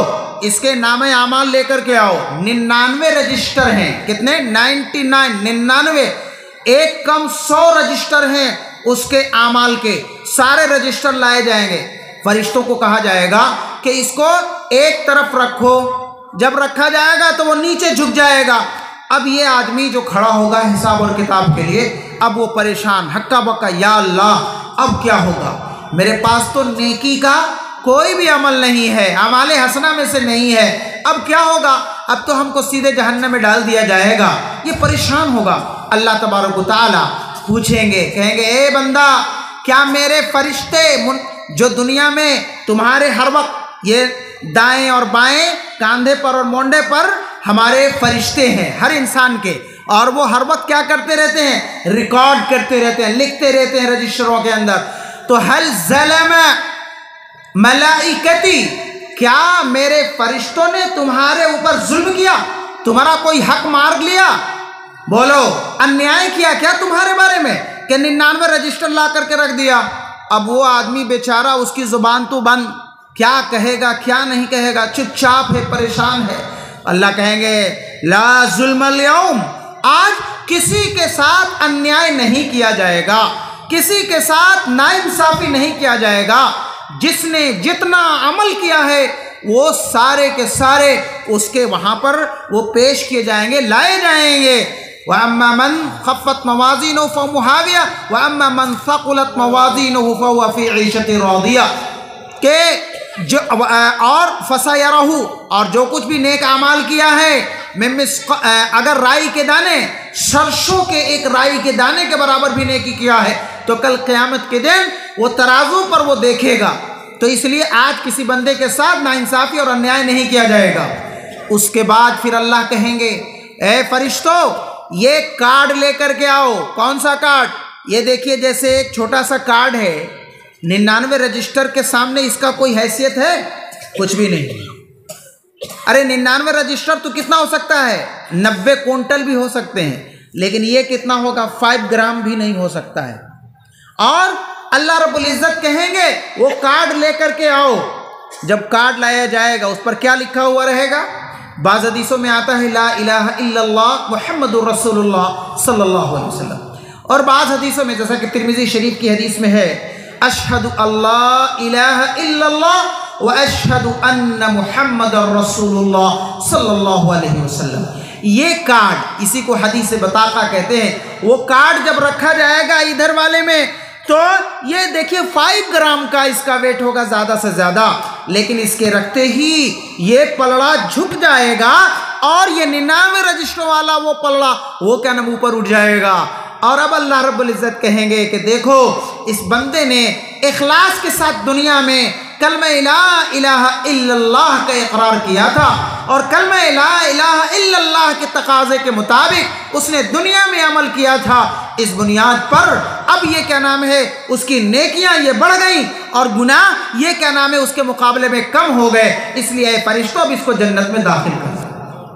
इसके नामे अमाल लेकर के आओ। 99 रजिस्टर हैं, कितने? 99, एक कम 100 रजिस्टर हैं उसके अमाल के, सारे रजिस्टर लाए जाएंगे। फरिश्तों को कहा जाएगा कि इसको एक तरफ रखो, जब रखा जाएगा तो वो नीचे झुक जाएगा। अब ये आदमी जो खड़ा होगा हिसाब और किताब के लिए, अब वो परेशान, हक्का बक्का, या अल्लाह अब क्या होगा, मेरे पास तो नेकी का कोई भी अमल नहीं है, अमाले हसना में से नहीं है, अब क्या होगा, अब तो हमको सीधे जहन्नम में डाल दिया जाएगा। ये परेशान होगा। अल्लाह तबारक व तआला पूछेंगे, कहेंगे ए बंदा, क्या मेरे फरिश्ते जो दुनिया में तुम्हारे हर वक्त ये दाएं और बाएं, कांधे पर और मोंडे पर हमारे फरिश्ते हैं हर इंसान के, और वो हर वक्त क्या करते रहते हैं, रिकॉर्ड करते रहते हैं, लिखते रहते हैं रजिस्टरों के अंदर। तो हल ज़लम मलाइकती, क्या मेरे फरिश्तों ने तुम्हारे ऊपर जुल्म किया, तुम्हारा कोई हक मार लिया, बोलो अन्याय किया क्या तुम्हारे बारे में कि 99 रजिस्टर ला करके रख दिया। अब वो आदमी बेचारा, उसकी ज़ुबान तो बंद, क्या कहेगा क्या नहीं कहेगा, चुपचाप है, परेशान है। अल्लाह कहेंगे ला ज़ुल्मल यौम, आज किसी के साथ अन्याय नहीं किया जाएगा, किसी के साथ नाइंसाफ़ी नहीं किया जाएगा। जिसने जितना अमल किया है वो सारे के सारे उसके वहाँ पर वो पेश किए जाएंगे, लाए जाएंगे। व अम्मा मन खफ़्फ़त मवाज़ीनुहु फ़मुहाविया व अम्मा मन सक़ुलत मवाज़ीनुहु फ़हुव फ़ी ईशतिन रादिया, के जो और फसयरहु, और जो कुछ भी नेक अमाल किया है, अगर राई के दाने, सरसों के एक राई के दाने के बराबर भी नेकी किया है तो कल क़यामत के दिन वो तराजू पर वो देखेगा। तो इसलिए आज किसी बंदे के साथ नाइंसाफ़ी और अन्याय नहीं किया जाएगा। उसके बाद फिर अल्लाह कहेंगे, ए फरिश्तों ये कार्ड लेकर के आओ। कौन सा कार्ड? ये देखिए, जैसे एक छोटा सा कार्ड है, 99 रजिस्टर के सामने इसका कोई हैसियत है? कुछ भी नहीं। अरे 99 रजिस्टर तो कितना हो सकता है? 90 क्विंटल भी हो सकते हैं, लेकिन ये कितना होगा? 5 ग्राम भी नहीं हो सकता है। और अल्लाह रब्बुल इज़्ज़त कहेंगे वो कार्ड लेकर के आओ। जब कार्ड लाया जाएगा उस पर क्या लिखा हुआ रहेगा? बाज़ हदीसों में आता है ला इलाहा इल्लल्लाह मुहम्मदुर रसूलुल्लाह सल्लल्लाहु अलैहि वसल्लम, और बाज़ हदीसों में जैसा कि तिर्मिज़ी शरीफ की हदीस में है, अशहदु अल्ला इलाहा इल्लल्लाह व अशहदु अन्न मुहम्मदुर रसूलुल्लाह सल्लल्लाहु अलैहि वसल्लम। ये कार्ड, इसी को हदीस बताका कहते हैं। वो कार्ड जब रखा जाएगा इधर वाले में, तो ये देखिए 5 ग्राम का इसका वेट होगा ज़्यादा से ज़्यादा, लेकिन इसके रखते ही ये पलड़ा झुक जाएगा और ये 99 रजिस्टर वाला वो पलड़ा वो क्या नाम ऊपर उठ जाएगा। और अब अल्लाह रब्बुल इज़्ज़त कहेंगे कि देखो इस बंदे ने इखलास के साथ दुनिया में कलमा ला इलाहा इल्लल्लाह का इकरार किया था, और कलमा ला इलाहा इल्लल्लाह के तकाजे के मुताबिक उसने दुनिया में अमल किया था, इस बुनियाद पर अब ये क्या नाम है उसकी नेकियां ये बढ़ गई और गुनाह ये क्या नाम है उसके मुकाबले में कम हो गए। इसलिए फरिश्तों अब इसको जन्नत में दाखिल कर।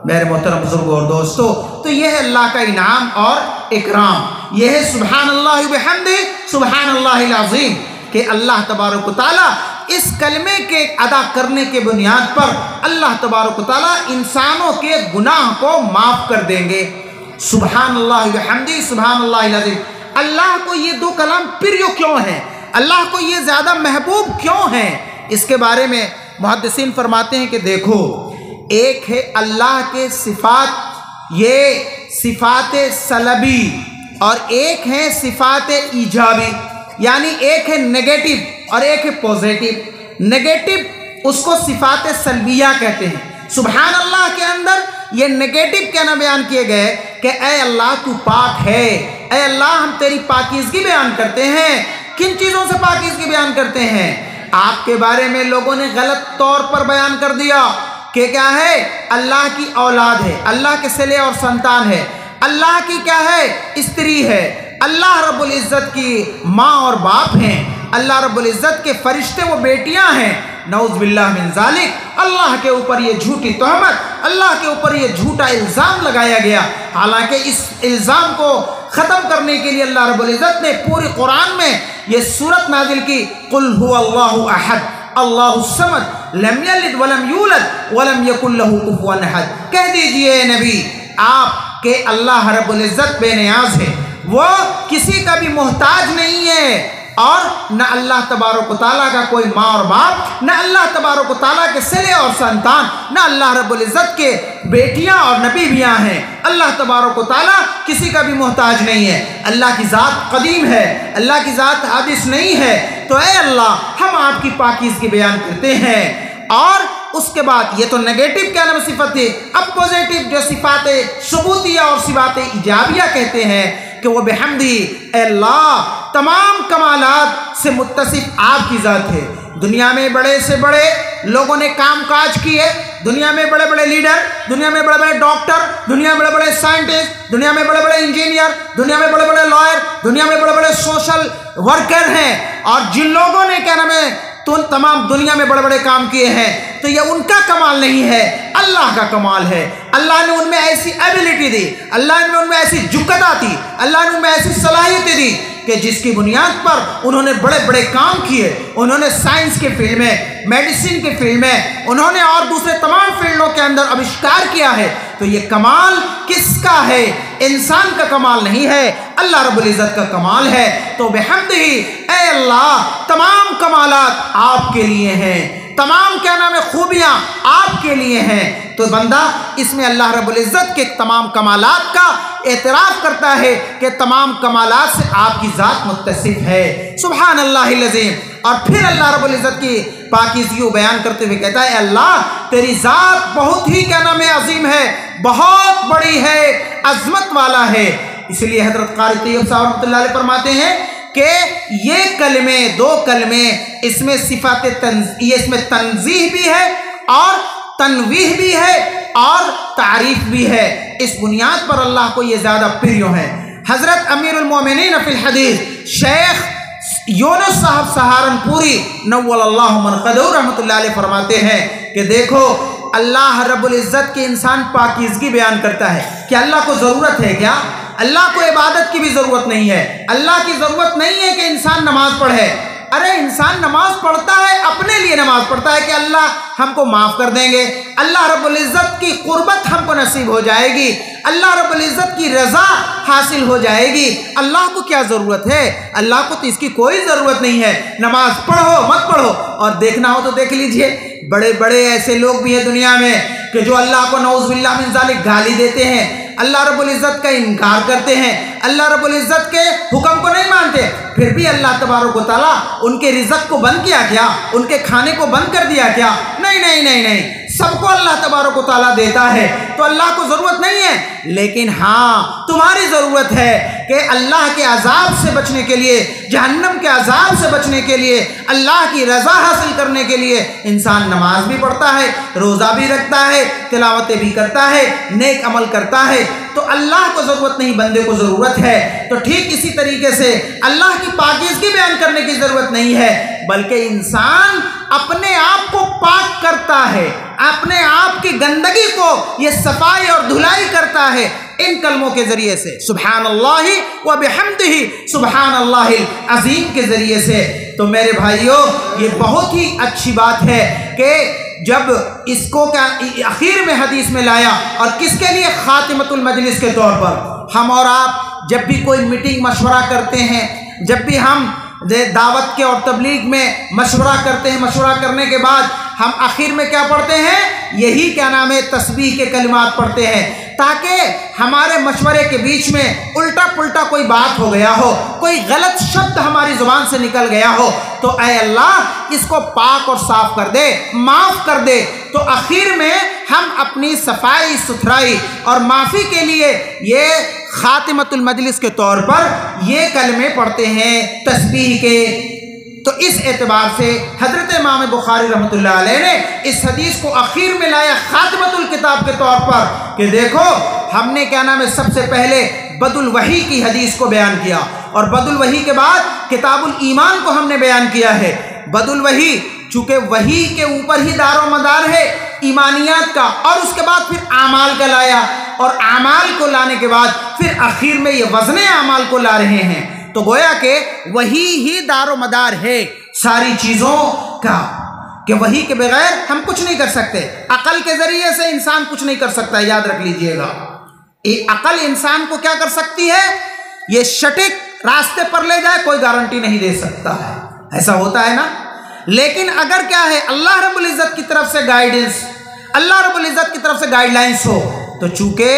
मेरे मोहतरम बुजुर्गों और दोस्तों, तो यह है अल्लाह का इनाम और इकराम, यह है सुभान अल्लाह व बिहम्दिही सुभान अल्लाहिल अज़ीम कि अल्लाह तबारक व तआला इस कलमे के अदा करने के बुनियाद पर अल्लाह तबारक व तआला इंसानों के गुनाह को माफ़ कर देंगे। सुभान अल्लाह व बिहम्दिही सुभान अल्लाहिल अज़ीम। अल्लाह को ये दो कलाम प्रिय क्यों हैं, अल्लाह को ये ज़्यादा महबूब क्यों हैं, इसके बारे में मुहद्दिसीन फरमाते हैं कि देखो, एक है अल्लाह के सिफात, ये सिफात सलबी, और एक है सिफात ईजाबी, यानी एक है नेगेटिव और एक है पॉजिटिव। नेगेटिव उसको सिफात सलबिया कहते हैं। सुभान अल्लाह के अंदर ये नेगेटिव क्या ना बयान किए गए कि ऐ अल्लाह तू पाक है, ऐ अल्लाह हम तेरी पाकीज़गी बयान करते हैं। किन चीज़ों से पाकीज़गी बयान करते हैं? आपके बारे में लोगों ने गलत तौर पर बयान कर दिया कि क्या है, अल्लाह की औलाद है, अल्लाह के सिले और संतान है, अल्लाह की क्या है स्त्री है, अल्लाह रब्बुल इज़्ज़त की माँ और बाप हैं, अल्लाह रब्बुल इज़्ज़त के फरिश्ते वो बेटियां हैं। नऊज़ बिल्लाह मिन ज़ालिक, अल्लाह के ऊपर ये झूठी तोहमत, अल्लाह के ऊपर ये झूठा इल्ज़ाम लगाया गया। हालांकि इस इल्ज़ाम को ख़त्म करने के लिए अल्लाह रब्बुल इज़्ज़त ने पूरी कुरान में ये सूरत नाजिल की, कुल हुवल्लाहु अहद अल्लाहु समद लम यलिद वलम यूलद वलम यकुल लहू कुफुवन अहद। कह दीजिए नबी आप के अल्लाह रब्बुल इज़्ज़त बेनियाज है, वो किसी का भी मोहताज नहीं है, और न अल्लाह तबारक व तआला का कोई माँ और बाप, न अल्लाह तबारक व तआला के सिले और संतान, न अल्लाह रब्बुल इज़्ज़त के बेटियां और नबीबियाँ हैं। अल्लाह तबारक व तआला किसी का भी मोहताज नहीं है। अल्लाह की ज़ात कदीम है, अल्लाह की ज़ात हादिस नहीं है। तो ऐ अल्लाह हम आपकी पाकीज़गी बयान करते हैं। और उसके बाद ये तो नेगेटिव क्या नाम सिफत है। अब पॉजिटिव जो सिफात सुबूतिया और सिफात इजाबिया कहते हैं कि वो बेहमदी अल्लाह तमाम कमालात से मुत्तसिफ आपकी ज़ात है। दुनिया में बड़े से बड़े लोगों ने काम काज किए, दुनिया में बड़े बड़े लीडर, दुनिया में बड़े बड़े डॉक्टर, दुनिया में बड़े बड़े साइंटिस्ट, दुनिया में बड़े बड़े इंजीनियर, दुनिया में बड़े बड़े लॉयर, दुनिया में बड़े बड़े सोशल वर्कर हैं, और जिन लोगों ने क्या नाम है तो तमाम दुनिया में बड़े बड़े काम किए हैं, तो ये उनका कमाल नहीं है, अल्लाह का कमाल है। अल्लाह ने उनमें ऐसी एबिलिटी दी, अल्लाह ने उनमें ऐसी जुकता दी, अल्लाह ने उनमें ऐसी सलाहियतें दी कि जिसकी बुनियाद पर उन्होंने बड़े बड़े काम किए। उन्होंने साइंस के फील्ड में, मेडिसिन के फील्ड में, उन्होंने और दूसरे तमाम फील्डों के अंदर आविष्कार किया है। तो ये कमाल किसका है? इंसान का कमाल नहीं है, अल्लाह रब्बुल इज़्ज़त का कमाल है। तो बेहम्दिही ऐ अल्लाह तमाम कमालात आपके लिए हैं, तमाम क्या नाम है खूबियाँ आपके लिए हैं। तो बंदा इसमें अल्लाह रब्बुल इज़्ज़त के तमाम कमालात का एतराफ़ करता है कि तमाम कमालात से आपकी ज़ात मुत्तसिफ है। सुभान अल्लाहिल अज़ीम। और फिर अल्लाह रब्बुल इज़्ज़त की पाकीज़गी बयान करते हुए कहता है अल्लाह तेरी ज़ात बहुत ही क्या नाम है अजीम है, बहुत बड़ी है, अज़मत वाला है। इसलिए हज़रत क़ारी तय्यब साहब रहमतुल्लाह अलैह फरमाते हैं कि ये कलमे, दो कलमे, इसमें सिफ़ात इसमें तंज़ीह भी है और तनवीह भी है और तारीफ़ भी है। इस बुनियाद पर अल्लाह को ये ज़्यादा प्रिय है। हज़रत अमीरुल मोमिनीन फ़िल हदीस शेख यूनुस साहब सहारनपुरी नव्वलल्लाहु मनक़दहु रहमतुल्लाह अलैह फरमाते हैं कि देखो अल्लाह रब्बुल इज़्ज़त के इंसान पाकीज़गी बयान करता है कि अल्लाह को ज़रूरत है क्या? अल्लाह को इबादत की भी ज़रूरत नहीं है। अल्लाह की ज़रूरत नहीं है कि इंसान नमाज़ पढ़े। अरे इंसान नमाज पढ़ता है, अपने लिए नमाज पढ़ता है कि अल्लाह हमको माफ़ कर देंगे, अल्लाह रब्बुल इज़्ज़त की कुर्बत हमको नसीब हो जाएगी, अल्लाह रब्बुल इज़्ज़त की रज़ा हासिल हो जाएगी। अल्लाह को क्या ज़रूरत है? अल्लाह को तो इसकी कोई ज़रूरत नहीं है। नमाज पढ़ो मत पढ़ो, और देखना हो तो देख लीजिए, बड़े बड़े ऐसे लोग भी हैं दुनिया में कि जो अल्लाह को नऊज़ बिल्लाह मिन ज़ालिक गाली देते हैं, अल्लाह रब्बुल इज़्ज़त का इनकार करते हैं, अल्लाह रब्बुल इज़्ज़त के हुक्म को नहीं मानते, फिर भी अल्लाह तबारक व तआला उनके रिज़्क़ को बंद किया क्या? उनके खाने को बंद कर दिया क्या? नहीं नहीं नहीं नहीं। सबको अल्लाह तबारक व तआला देता है, तो अल्लाह को ज़रूरत नहीं है। लेकिन हाँ, तुम्हारी ज़रूरत है कि अल्लाह के अजाब से बचने के लिए, जहन्नम के अजाब से बचने के लिए, अल्लाह की रज़ा हासिल करने के लिए इंसान नमाज भी पढ़ता है, रोज़ा भी रखता है, तिलावतें भी करता है, नेक अमल करता है। तो अल्लाह को ज़रूरत नहीं, बंदे को ज़रूरत है। तो ठीक इसी तरीके से अल्लाह की पाकीज़गी बयान करने की ज़रूरत नहीं है, बल्कि इंसान अपने आप को पाक करता है, अपने आप की गंदगी को ये सफाई और धुलाई करता है इन कलमों के ज़रिए से, सुब्हानल्लाहि व बिहम्दिही सुब्हानल्लाहिल अज़ीम के ज़रिए से। तो मेरे भाइयों, ये बहुत ही अच्छी बात है कि जब इसको क्या आखिर में हदीस में लाया, और किसके लिए? खातिमतुल मजलिस के तौर पर। हम और आप जब भी कोई मीटिंग मशवरा करते हैं, जब भी हम दावत के और तबलीग में मशवरा करते हैं, मशवरा करने के बाद हम आखिर में क्या पढ़ते हैं? यही क्या नाम है, तस्बीह के कलिमात पढ़ते हैं, ताकि हमारे मशवरे के बीच में उल्टा पुल्टा कोई बात हो गया हो, कोई गलत शब्द हमारी ज़ुबान से निकल गया हो, तो ऐ अल्लाह इसको पाक और साफ कर दे, माफ़ कर दे। तो आखिर में हम अपनी सफाई सुथराई और माफ़ी के लिए ये खातिमतुल मजलिस के तौर पर ये कलमे पढ़ते हैं तस्बीह के। तो इस एतबार से हज़रत इमाम बुखारी रहमतुल्लाह अलैह ने इस हदीस को आखिर में लाया खातिमतुल किताब के तौर पर, कि देखो हमने क्या नाम है, सबसे पहले बदुल वही की हदीस को बयान किया, और बदुल वही के बाद किताबुल ईमान को हमने बयान किया है। बदुल वही चूँकि वही के ऊपर ही दारो मदार है ईमानियात का, और उसके बाद फिर आमाल का लाया, और आमाल को लाने के बाद फिर आखिर में ये वज़न आमाल को ला रहे हैं। तो गोया के वही ही दारो मदार है सारी चीज़ों का, कि वही के बगैर हम कुछ नहीं कर सकते। अकल के ज़रिए से इंसान कुछ नहीं कर सकता, याद रख लीजिएगा। ये अकल इंसान को क्या कर सकती है? ये सटीक रास्ते पर ले जाए, कोई गारंटी नहीं दे सकता है, ऐसा होता है ना। लेकिन अगर क्या है, अल्लाह रब्बुल इज़्ज़त की तरफ से गाइडेंस, अल्लाह रब्बुल इज़्ज़त की तरफ से गाइडलाइंस हो, तो चूँकि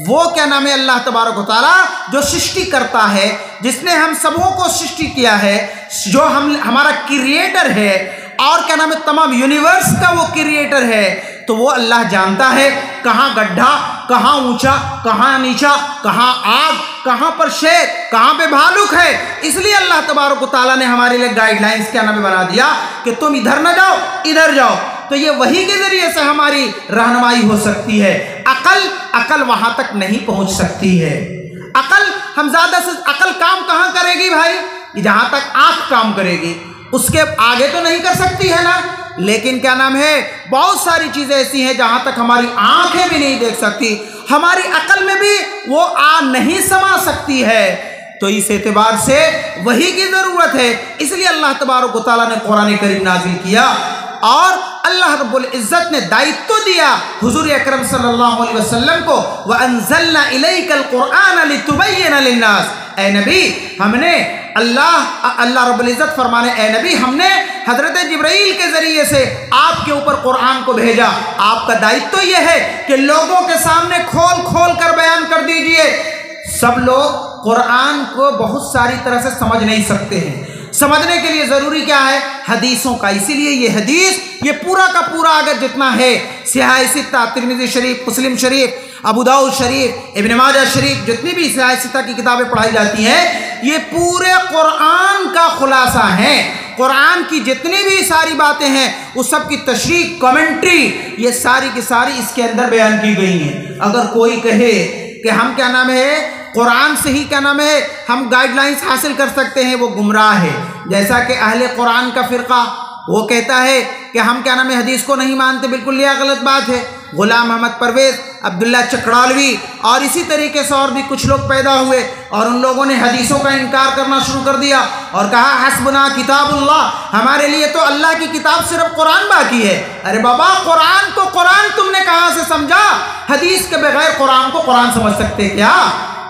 वो क्या नाम है, अल्लाह तबारक व तआला जो सृष्टि करता है, जिसने हम सबों को सृष्टि किया है, जो हमारा क्रिएटर है, और क्या नाम है, तमाम यूनिवर्स का वो क्रिएटर है, तो वो अल्लाह जानता है कहाँ गड्ढा, कहाँ ऊंचा, कहाँ नीचा, कहाँ आग, कहाँ पर शेर, कहाँ पे भालुक है। इसलिए अल्लाह तबारक व तआला ने हमारे लिए गाइडलाइंस क्या नाम बना दिया कि तुम इधर न जाओ, इधर जाओ। तो ये वही के जरिए से हमारी रहनुमाई हो सकती है। अकल वहां तक नहीं पहुंच सकती है। अकल हम ज्यादा से अकल काम कहाँ करेगी भाई? जहां तक आंख काम करेगी, उसके आगे तो नहीं कर सकती है ना। लेकिन क्या नाम है, बहुत सारी चीजें ऐसी हैं जहां तक हमारी आंखें भी नहीं देख सकती, हमारी अकल में भी वो आ नहीं समा सकती है। तो इस एतबार से वही की जरूरत है। इसलिए अल्लाह तबारक व तआला ने कुरान करीम नाजिल किया, और अल्लाह रब्बुल इज़्ज़त ने दायित्व दिया हुज़ूर अकरम सल्लल्लाहु अलैहि वसल्लम को, व अंज़लना इलैकल कुरआन लितुबय्यिना लिन्नास। ए नबी, हमने अल्लाह रब्बुल इज़्ज़त फरमाने, ए नबी, हमने हज़रत जिब्राइल के ज़रिए से आपके ऊपर कुरान को भेजा। आपका दायित्व यह है कि लोगों के सामने खोल खोल कर बयान कर दीजिए। सब लोग कुरान को बहुत सारी तरह से समझ नहीं सकते हैं। समझने के लिए ज़रूरी क्या है? हदीसों का। इसीलिए ये हदीस, ये पूरा का पूरा अगर जितना है, सिहाह सित्ता, तिरमिज़ी शरीफ, मुस्लिम शरीफ, अबू दाऊद शरीफ, इब्न माजा शरीफ, जितनी भी सिहाह सित्ता की किताबें पढ़ाई जाती हैं, ये पूरे कुरान का खुलासा है। कुरान की जितनी भी सारी बातें हैं, उस सब की तशरीह, कमेंट्री, ये सारी की सारी इसके अंदर बयान की गई हैं। अगर कोई कहे कि हम क्या नाम है, कुरान से ही क्या नाम है हम गाइडलाइंस हासिल कर सकते हैं, वो गुमराह है। जैसा कि अहले कुरान का फ़िरका वो कहता है कि हम क्या नाम है हदीस को नहीं मानते, बिल्कुल यह गलत बात है। गुलाम अहमद परवेज़, अब्दुल्ला चकड़ालवी और इसी तरीके से और भी कुछ लोग पैदा हुए, और उन लोगों ने हदीसों का इनकार करना शुरू कर दिया और कहा हस्बुना किताबुल्लाह, हमारे लिए तो अल्लाह की किताब सिर्फ कुरान बाकी है। अरे बाबा, कुरान को कुरान तुमने कहाँ से समझा? हदीस के बगैर कुरान को कुरान समझ सकते क्या?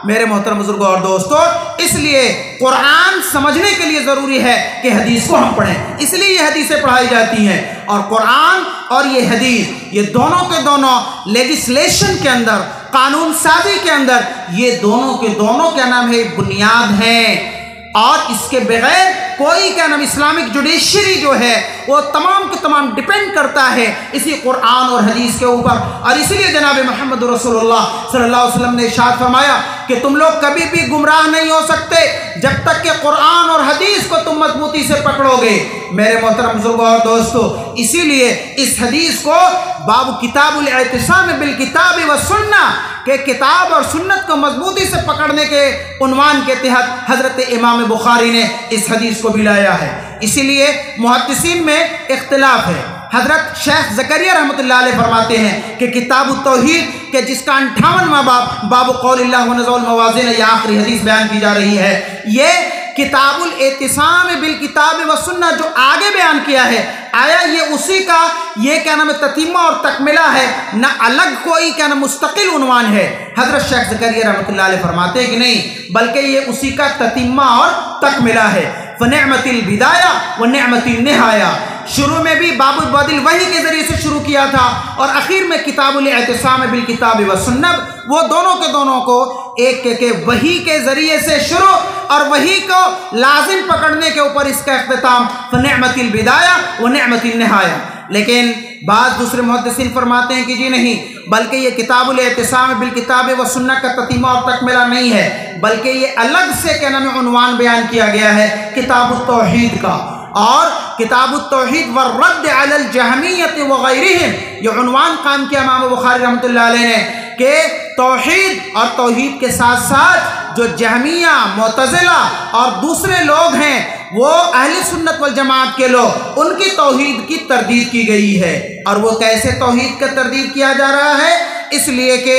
मेरे मोहतरम बुजुर्गों और दोस्तों, इसलिए कुरान समझने के लिए ज़रूरी है कि हदीस को हम पढ़ें। इसलिए ये हदीसें पढ़ाई जाती हैं, और कुरान और ये हदीस, ये दोनों के दोनों लेजिस्लेशन के अंदर, कानून साजी के अंदर, ये दोनों के दोनों क्या नाम है बुनियाद हैं। और इसके बगैर कोई क्या नाम इस्लामिक जुडिशरी जो है वो तमाम के तमाम डिपेंड करता है इसी कुरान और हदीस के ऊपर। और इसीलिए जनाब मोहम्मद रसूलुल्लाह सल्लल्लाहु अलैहि वसल्लम ने इरशाद फरमाया कि तुम लोग कभी भी गुमराह नहीं हो सकते जब तक कि कुरान और हदीस को तुम मजबूती से पकड़ोगे। मेरे मोहतरम बुजुर्गों और दोस्तों, इसीलिए इस हदीस को बाबू किताबुल इतिसाम बिल किताब व सुन्ना के किताब और सुन्नत को मजबूती से पकड़ने के उन्वान के तहत हजरत इमाम बुखारी ने इस हदीस को भी लाया है। इसीलिए मुहद्दिसीन में इख्तिलाफ है। हजरत शेख ज़करिया रहमतुल्लाह अलैह फरमाते हैं कि किताब तौहीद के जिसका 58वां बाब कौलिल्लाह व नज़ुल मवाज़िन, यह आखिरी हदीस बयान की जा रही है। ये किताबुल इतिसाम बिल किताब व सुन्ना जो आगे बयान किया है, आया ये उसी का ये क्या नाम है ततीमा और तकमिला है, ना अलग कोई क्या नाम मुस्तकिल उन्वान है। हजरत शेख ज़करिया रहमतुल्लाह अलैह फरमाते हैं कि नहीं, बल्कि ये उसी का ततीमा और तकमिला है। फ़निअमतिल बिदाया व निअमतिन निहाया, शुरू में भी बाबुल बदिल वही के ज़रिए से शुरू किया था और आखिर में किताबुल इतिसाम बिल किताब व सुन्नत, वो दोनों के दोनों को एक के वही के ज़रिए से शुरू और वही को लाजिम पकड़ने के ऊपर इसका इख्तिताम फ़निअमतिल बिदाया व निअमतिन निहाया। लेकिन बाद दूसरे मुहद्दिसीन फरमाते हैं कि जी नहीं, बल्कि ये किताबुल इतिसाम बिल किताब व सुन्नत का ततीमा और तकमिला नहीं है, बल्कि ये अलग से क्या नाम है उन्वान बयान किया गया है किताबुत तौहीद का। और किताबुत तौहीद व रद्द अलल जहमियत व गैरिहिम, ये उन्वान काम किया इमाम बुखारी रहमतुल्लाह अलैह ने कि तौहीद और तौहीद के साथ साथ जो जहमिया, मुतज़िला और दूसरे लोग हैं वो अहले सुन्नत वल जमात के लोग, उनकी तौहीद की तरदीद की गई है। और वो कैसे तौहीद का तरदीद किया जा रहा है, इसलिए कि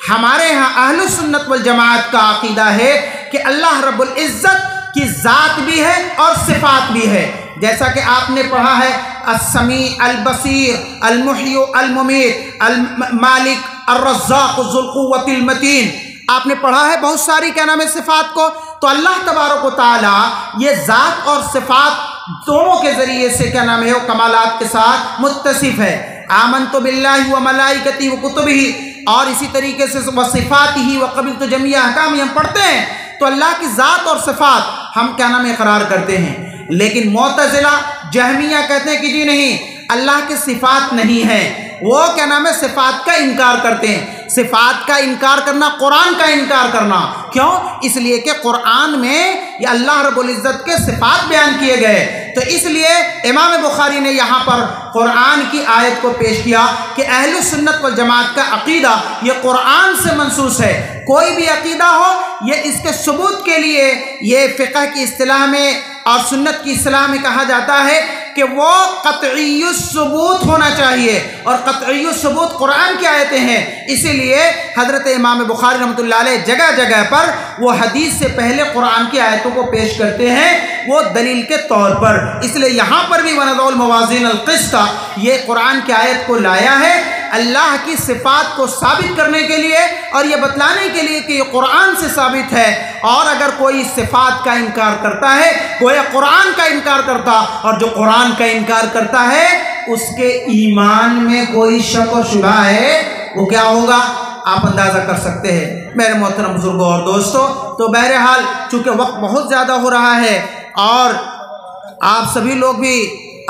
हमारे यहाँ अहले सुन्नत वल जमात का अकीदा है कि अल्लाह रब्बुल इज़्ज़त की ज़ात भी है और सिफ़ात भी है। जैसा कि आपने पढ़ा है अस्समी अल बसीर अल मुहय्यी अल मुमीत अल मालिक अर रज़्ज़ाक़ ज़ुल क़ुव्वतिल मतीन, आपने पढ़ा है बहुत सारी क्या नाम है सिफ़ात को। तो अल्लाह तबारक व तआला ये ज़ात और सिफ़ात दोनों के ज़रिए से क्या नाम है वो कमालात के साथ मुत्तसिफ़ है। आमनतु बिल्लाहि व मलाइकतिही व कुतुबिही, और इसी तरीके से व सिफ़ातिही व क़बिलतु जमीअ अहकामिही हम पढ़ते हैं। तो अल्लाह की ज़ात और सिफ़ात हम क्या नाम है इक़रार करते हैं। लेकिन मुतज़िला जहमिया कहते हैं कि जी नहीं, अल्लाह के सिफ़ात नहीं है, वो क्या नाम है सिफ़ात का इनकार करते हैं। सिफ़ात का इनकार करना कुरान का इनकार करना, क्यों? इसलिए कि कुरान में ये अल्लाह रब्बुल इज़्ज़त के सिफ़ात बयान किए गए। तो इसलिए इमाम बुखारी ने यहाँ पर कुरान की आयत को पेश किया कि अहले सुन्नत वल जमात का अक़ीदा ये कुरान से मंसूस है। कोई भी अक़ीदा हो, ये इसके सबूत के लिए ये फ़िक़ह की इस्तिलाह में और सुन्नत की इस्तिलाह में कहा जाता है कि वो क़त्इयुस सबूत होना चाहिए, और क़त्इयुस सबूत कुरान की आयतें हैं। इसीलिए हज़रत इमाम बुखारी रहमतुल्लाह अलैह जगह जगह पर वो हदीस से पहले कुरान की आयतों को पेश करते हैं वो दलील के तौर पर। इसलिए यहाँ पर भी वनज़ुल मवाज़िन अल क़िस्त, ये कुरान की आयत को लाया है अल्लाह की सिफ़ात को साबित करने के लिए और ये बतलाने के लिए कि ये कुरान से साबित है। और अगर कोई सिफ़ात का इनकार करता है, कोई कुरान का इनकार करता, और जो कुरान का इनकार करता है उसके ईमान में कोई शक और शुबा है, वो क्या होगा आप अंदाज़ा कर सकते हैं मेरे मोहतरम बुजुर्गों और दोस्तों। तो बहरहाल चूँकि वक्त बहुत ज़्यादा हो रहा है और आप सभी लोग भी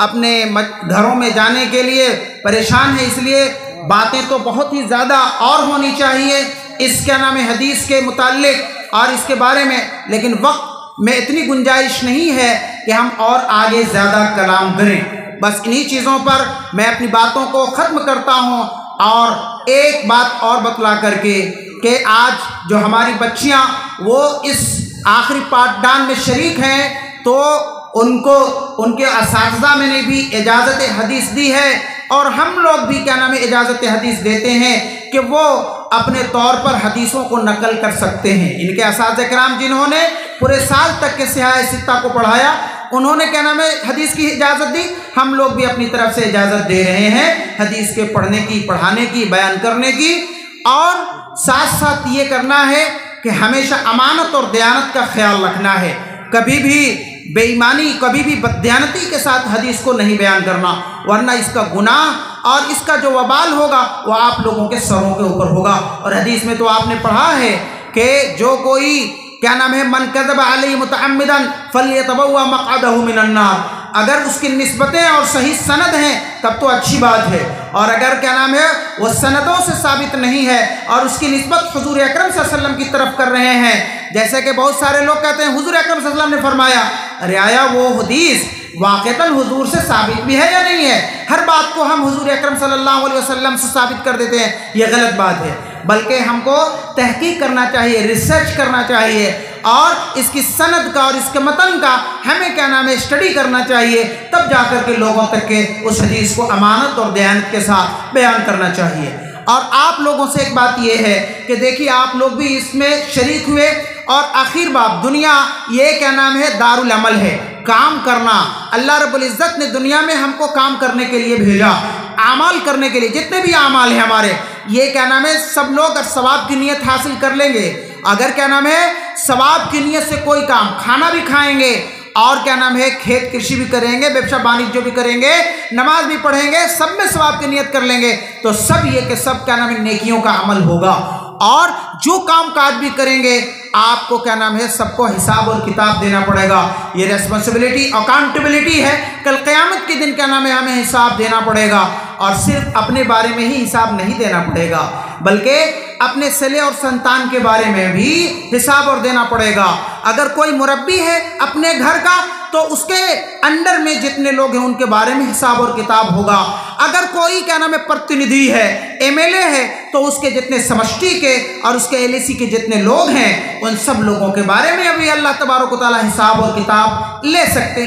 अपने घरों में जाने के लिए परेशान हैं, इसलिए बातें तो बहुत ही ज़्यादा और होनी चाहिए इस क्या नाम है हदीस के मुताल्लिक और इसके बारे में, लेकिन वक्त में इतनी गुंजाइश नहीं है कि हम और आगे ज़्यादा कलाम करें। बस इन्हीं चीज़ों पर मैं अपनी बातों को ख़त्म करता हूँ और एक बात और बतला करके कि आज जो हमारी बच्चियाँ वो इस आखिरी पाठदान में शरीक हैं, तो उनको उनके असातिज़ा ने भी इजाज़त हदीस दी है और हम लोग भी क्या नाम है इजाज़त हदीस देते हैं कि वो अपने तौर पर हदीसों को नकल कर सकते हैं। इनके असातिज़ा किराम जिन्होंने पूरे साल तक के सिहाह सित्ता को पढ़ाया, उन्होंने क्या नाम है हदीस की इजाज़त दी, हम लोग भी अपनी तरफ से इजाज़त दे रहे हैं हदीस के पढ़ने की, पढ़ाने की, बयान करने की। और साथ साथ ये करना है कि हमेशा अमानत और दयानत का ख्याल रखना है, कभी भी बेईमानी, कभी भी बददयानती के साथ हदीस को नहीं बयान करना, वरना इसका गुनाह और इसका जो वबाल होगा वो आप लोगों के सरों के ऊपर होगा। और हदीस में तो आपने पढ़ा है कि जो कोई क्या नाम है, मन कज़ब अलैहि मुतअम्मिदन फल्यतबव्वा मक़अदहु मिनन नार। अगर उसकी निस्बतें और सही सनद हैं तब तो अच्छी बात है, और अगर क्या नाम है वो सनदों से साबित नहीं है और उसकी निस्बत हुजूर अकरम सल्लल्लाहु अलैहि वसल्लम की तरफ कर रहे हैं, जैसे कि बहुत सारे लोग कहते हैं हुजूर अकरम सल्लल्लाहु अलैहि वसल्लम ने फरमाया, अरे आया वो हदीस वाक़तन हुजूर से साबित भी है या नहीं है। हर बात को हम हुजूर अकरम सल्लल्लाहु अलैहि वसल्लम से साबित कर देते हैं, ये गलत बात है। बल्कि हमको तहकीक करना चाहिए, रिसर्च करना चाहिए, और इसकी सनद का और इसके मतन का हमें क्या नाम है स्टडी करना चाहिए, तब जाकर के लोगों तक के उस हदीस को अमानत और दयानत के साथ बयान करना चाहिए। और आप लोगों से एक बात यह है कि देखिए आप लोग भी इसमें शरीक हुए, और आखिर बात दुनिया ये क्या नाम है दारुल अमल है, काम करना। अल्लाह रब्बुल इज़्ज़त ने दुनिया में हमको काम करने के लिए भेजा, आमाल करने के लिए। जितने भी आमाल हैं हमारे, ये क्या नाम है सब लोग अगर सवाब की नीयत हासिल कर लेंगे, अगर क्या नाम है सवाब की नीयत से कोई काम, खाना भी खाएंगे और क्या नाम है खेत कृषि भी करेंगे, व्यवसाय वाणिज्य भी करेंगे, नमाज भी पढ़ेंगे, सब में सवाब की नियत कर लेंगे, तो सब ये कि सब क्या नाम है नेकियों का अमल होगा। और जो काम काज भी करेंगे आपको क्या नाम है सबको हिसाब और किताब देना पड़ेगा। ये रेस्पॉन्सिबिलिटी, अकाउंटेबिलिटी है। कल क़यामत के दिन क्या नाम है हमें हिसाब देना पड़ेगा, और सिर्फ अपने बारे में ही हिसाब नहीं देना पड़ेगा, बल्कि अपने सले और संतान के बारे में भी हिसाब और देना पड़ेगा। अगर कोई मुरब्बी है अपने घर का, तो उसके अंडर में जितने लोग हैं उनके बारे में हिसाब और किताब होगा। अगर कोई क्या नाम है प्रतिनिधि है, एमएलए है, तो उसके जितने समष्टि के और उसके एलएसी के जितने लोग हैं उन सब लोगों के बारे में अभी अल्लाह तबारक व तआला हिसाब और किताब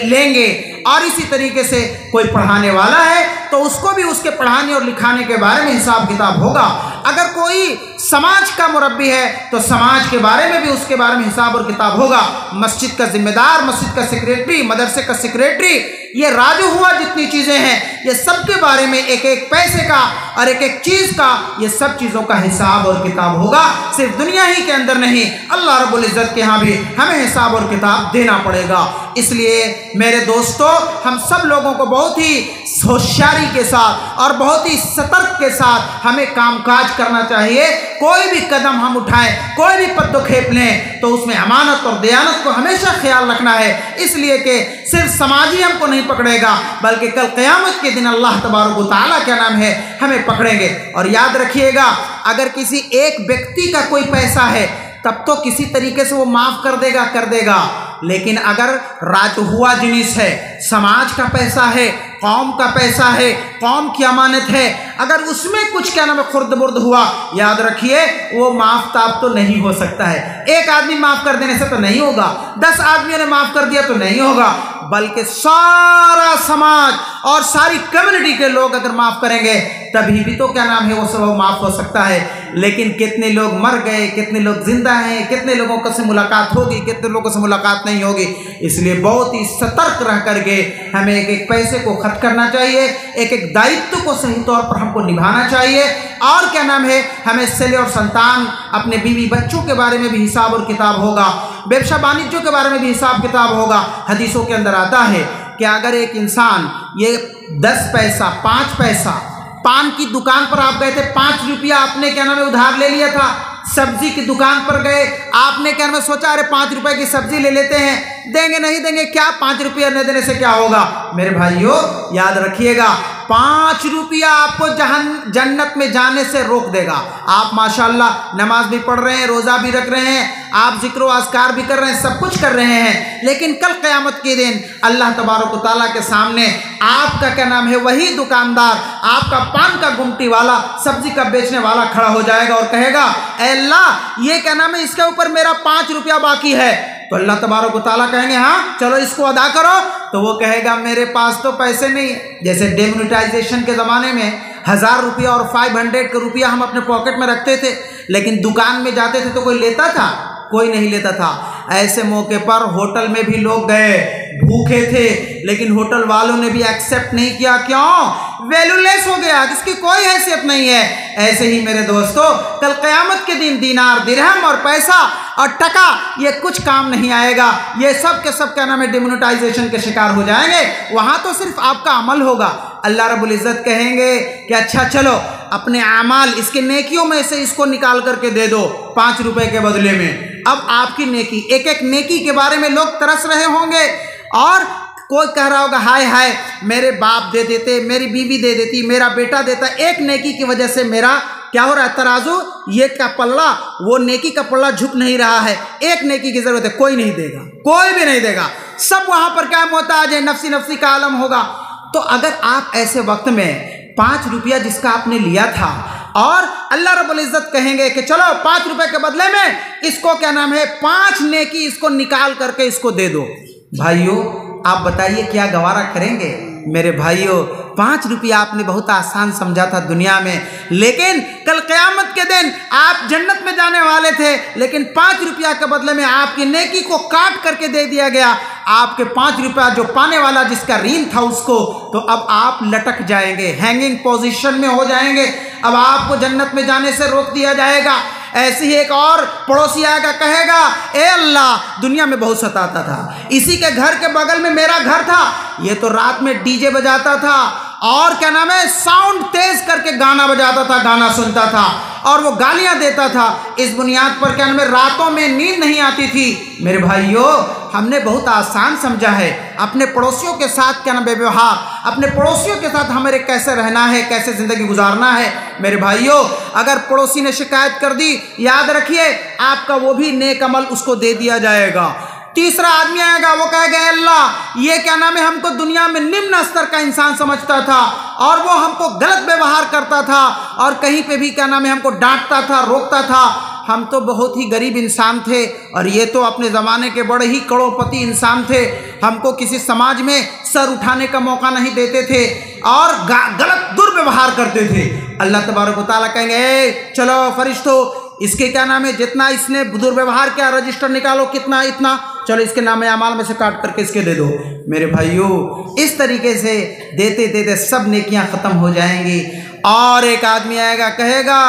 लेंगे। और इसी तरीके से कोई पढ़ाने वाला है तो उसको भी उसके पढ़ाने और लिखाने के बारे में हिसाब किताब होगा। अगर कोई समाज का मुरब्बी है तो समाज के बारे में भी उसके बारे में हिसाब और किताब होगा। मस्जिद का जिम्मेदार, मस्जिद का सेक्रेटरी, मदरसे का सेक्रेटरी, ये राजू हुआ जितनी चीज़ें हैं, ये सब के बारे में एक एक पैसे का और एक एक चीज़ का, ये सब चीज़ों का हिसाब और किताब होगा। सिर्फ दुनिया ही के अंदर नहीं, अल्लाह रब्बुल इज़्ज़त के यहाँ भी हमें हिसाब और किताब देना पड़ेगा। इसलिए मेरे दोस्तों, हम सब लोगों को बहुत ही होशियारी के साथ और बहुत ही सतर्क के साथ हमें कामकाज करना चाहिए। कोई भी कदम हम उठाएं, कोई भी पदक्षेप लें, तो उसमें अमानत और दयानत को हमेशा ख्याल रखना है। इसलिए कि सिर्फ समाज ही हमको नहीं पकड़ेगा, बल्कि कल क़यामत के दिन अल्लाह तबारक व तआला क्या नाम है हमें पकड़ेंगे। और याद रखिएगा, अगर किसी एक व्यक्ति का कोई पैसा है तब तो किसी तरीके से वो माफ़ कर देगा, लेकिन अगर राज हुआ जिनिस है, समाज का पैसा है, कौम का पैसा है, कौम की अमानत है, अगर उसमें कुछ क्या नाम है खुर्द बुर्द हुआ, याद रखिए वो माफ ताब तो नहीं हो सकता है। एक आदमी माफ कर देने से तो नहीं होगा, 10 आदमियों ने माफ कर दिया तो नहीं होगा, बल्कि सारा समाज और सारी कम्युनिटी के लोग अगर माफ करेंगे तभी भी तो क्या नाम है वो सब माफ हो सकता है। लेकिन कितने लोग मर गए, कितने लोग जिंदा हैं, कितने लोगों को से मुलाकात होगी, कितने लोगों से मुलाकात नहीं होगी। इसलिए बहुत ही सतर्क रह करके हमें एक एक पैसे को खर्च करना चाहिए, एक एक दायित्व को सही तौर पर हमको निभाना चाहिए। और क्या नाम है हमें सले और संतान, अपने बीवी बच्चों के बारे में भी हिसाब और किताब होगा, व्यवसाय वाणिज्यों के बारे में भी हिसाब किताब होगा। हदीसों के अंदर आता है कि अगर एक इंसान ये 10 पैसा 5 पैसा पान की दुकान पर आप गए थे, 5 रुपया आपने क्या नाम है उधार ले लिया था, सब्जी की दुकान पर गए, आपने क्या नाम है सोचा अरे 5 रुपए की सब्जी ले लेते हैं, देंगे नहीं देंगे, क्या 5 रुपया न देने से क्या होगा। मेरे भाइयों याद रखिएगा, 5 रुपया आपको जन्नत में जाने से रोक देगा। आप माशाल्लाह नमाज भी पढ़ रहे हैं, रोज़ा भी रख रहे हैं, आप जिक्र व अज़कार भी कर रहे हैं, सब कुछ कर रहे हैं, लेकिन कल क़यामत के दिन अल्लाह तबारक व तआला के सामने आपका क्या नाम है वही दुकानदार, आपका पान का गुमटी वाला, सब्जी का बेचने वाला खड़ा हो जाएगा और कहेगा ऐ अल्लाह ये क्या नाम है इसके ऊपर मेरा 5 रुपया बाकी है। तो अल्लाह तबारक व तआला कहेंगे हाँ चलो इसको अदा करो, तो वो कहेगा मेरे पास तो पैसे नहीं है। जैसे डेमोनेटाइजेशन के ज़माने में 1000 रुपया और 500 का रुपया हम अपने पॉकेट में रखते थे, लेकिन दुकान में जाते थे तो कोई लेता था, कोई नहीं लेता था। ऐसे मौके पर होटल में भी लोग गए, भूखे थे, लेकिन होटल वालों ने भी एक्सेप्ट नहीं किया। क्यों? वैल्यूलेस हो गया, जिसकी कोई हैसियत नहीं है। ऐसे ही मेरे दोस्तों, कल क़यामत के दिन दीनार, दिरहम और पैसा और टका ये कुछ काम नहीं आएगा। ये सब के सब क्या नाम है, डिमोनेटाइजेशन के शिकार हो जाएंगे। वहाँ तो सिर्फ आपका अमल होगा। अल्लाह रब्बुल इज़्ज़त कहेंगे कि अच्छा चलो अपने अमाल, इसके नेकियों में से इसको निकाल करके दे दो 5 रुपए के बदले में। अब आपकी नेकी, एक एक नेकी के बारे में लोग तरस रहे होंगे और कोई कह रहा होगा हाय हाय मेरे बाप दे देते, मेरी बीवी दे देती, मेरा बेटा देता, एक नेकी की वजह से मेरा क्या हो रहा है, तराजू ये का पल्ला, वो नेकी का पल्ला झुक नहीं रहा है। एक नेकी की जरूरत है, कोई नहीं देगा, कोई भी नहीं देगा, सब वहां पर क्या मोहताज है, नफ्सी नफ्सी का आलम होगा। तो अगर आप ऐसे वक्त में 5 रुपया जिसका आपने लिया था और अल्लाह रब्बुल इज़्ज़त कहेंगे कि चलो 5 रुपए के बदले में इसको क्या नाम है 5 नेकी इसको निकाल करके इसको दे दो, भाइयों आप बताइए क्या गवारा करेंगे? मेरे भाइयों 5 रुपया आपने बहुत आसान समझा था दुनिया में, लेकिन कल क़यामत के दिन आप जन्नत में जाने वाले थे, लेकिन 5 रुपया के बदले में आपकी नेकी को काट करके दे दिया गया। आपके 5 रुपया जो पाने वाला जिसका ऋण था उसको, तो अब आप लटक जाएंगे, हैंगिंग पोजीशन में हो जाएंगे। अब आपको जन्नत में जाने से रोक दिया जाएगा। ऐसी ही एक और पड़ोसी आएगा, कहेगा ए अल्लाह दुनिया में बहुत सताता था, इसी के घर के बगल में मेरा घर था, ये तो रात में डीजे बजाता था और क्या नाम है साउंड तेज करके गाना बजाता था, गाना सुनता था और वो गालियां देता था। इस बुनियाद पर क्या नाम है रातों में नींद नहीं आती थी। मेरे भाइयों हमने बहुत आसान समझा है अपने पड़ोसियों के साथ क्या नाम व्यवहार, अपने पड़ोसियों के साथ हमें कैसे रहना है, कैसे ज़िंदगी गुजारना है। मेरे भाइयों अगर पड़ोसी ने शिकायत कर दी, याद रखिए आपका वो भी नेक अमल उसको दे दिया जाएगा। तीसरा आदमी आएगा, वो कहेगा अल्लाह ये क्या नाम है हमको दुनिया में निम्न स्तर का इंसान समझता था और वो हमको गलत व्यवहार करता था और कहीं पे भी क्या नाम है हमको डांटता था, रोकता था। हम तो बहुत ही गरीब इंसान थे और ये तो अपने ज़माने के बड़े ही करोड़पति इंसान थे, हमको किसी समाज में सर उठाने का मौका नहीं देते थे और गलत दुर्व्यवहार करते थे। अल्लाह तबारक व तआला कहेंगे ए चलो फरिश्तों इसके क्या नाम है जितना इसने दुर्व्यवहार किया रजिस्टर निकालो, कितना इतना, चलो इसके नाम अमाल में से काट करके इसके दे दो। मेरे भाइयों इस तरीके से देते देते सब नेकियां ख़त्म हो जाएंगी। और एक आदमी आएगा कहेगा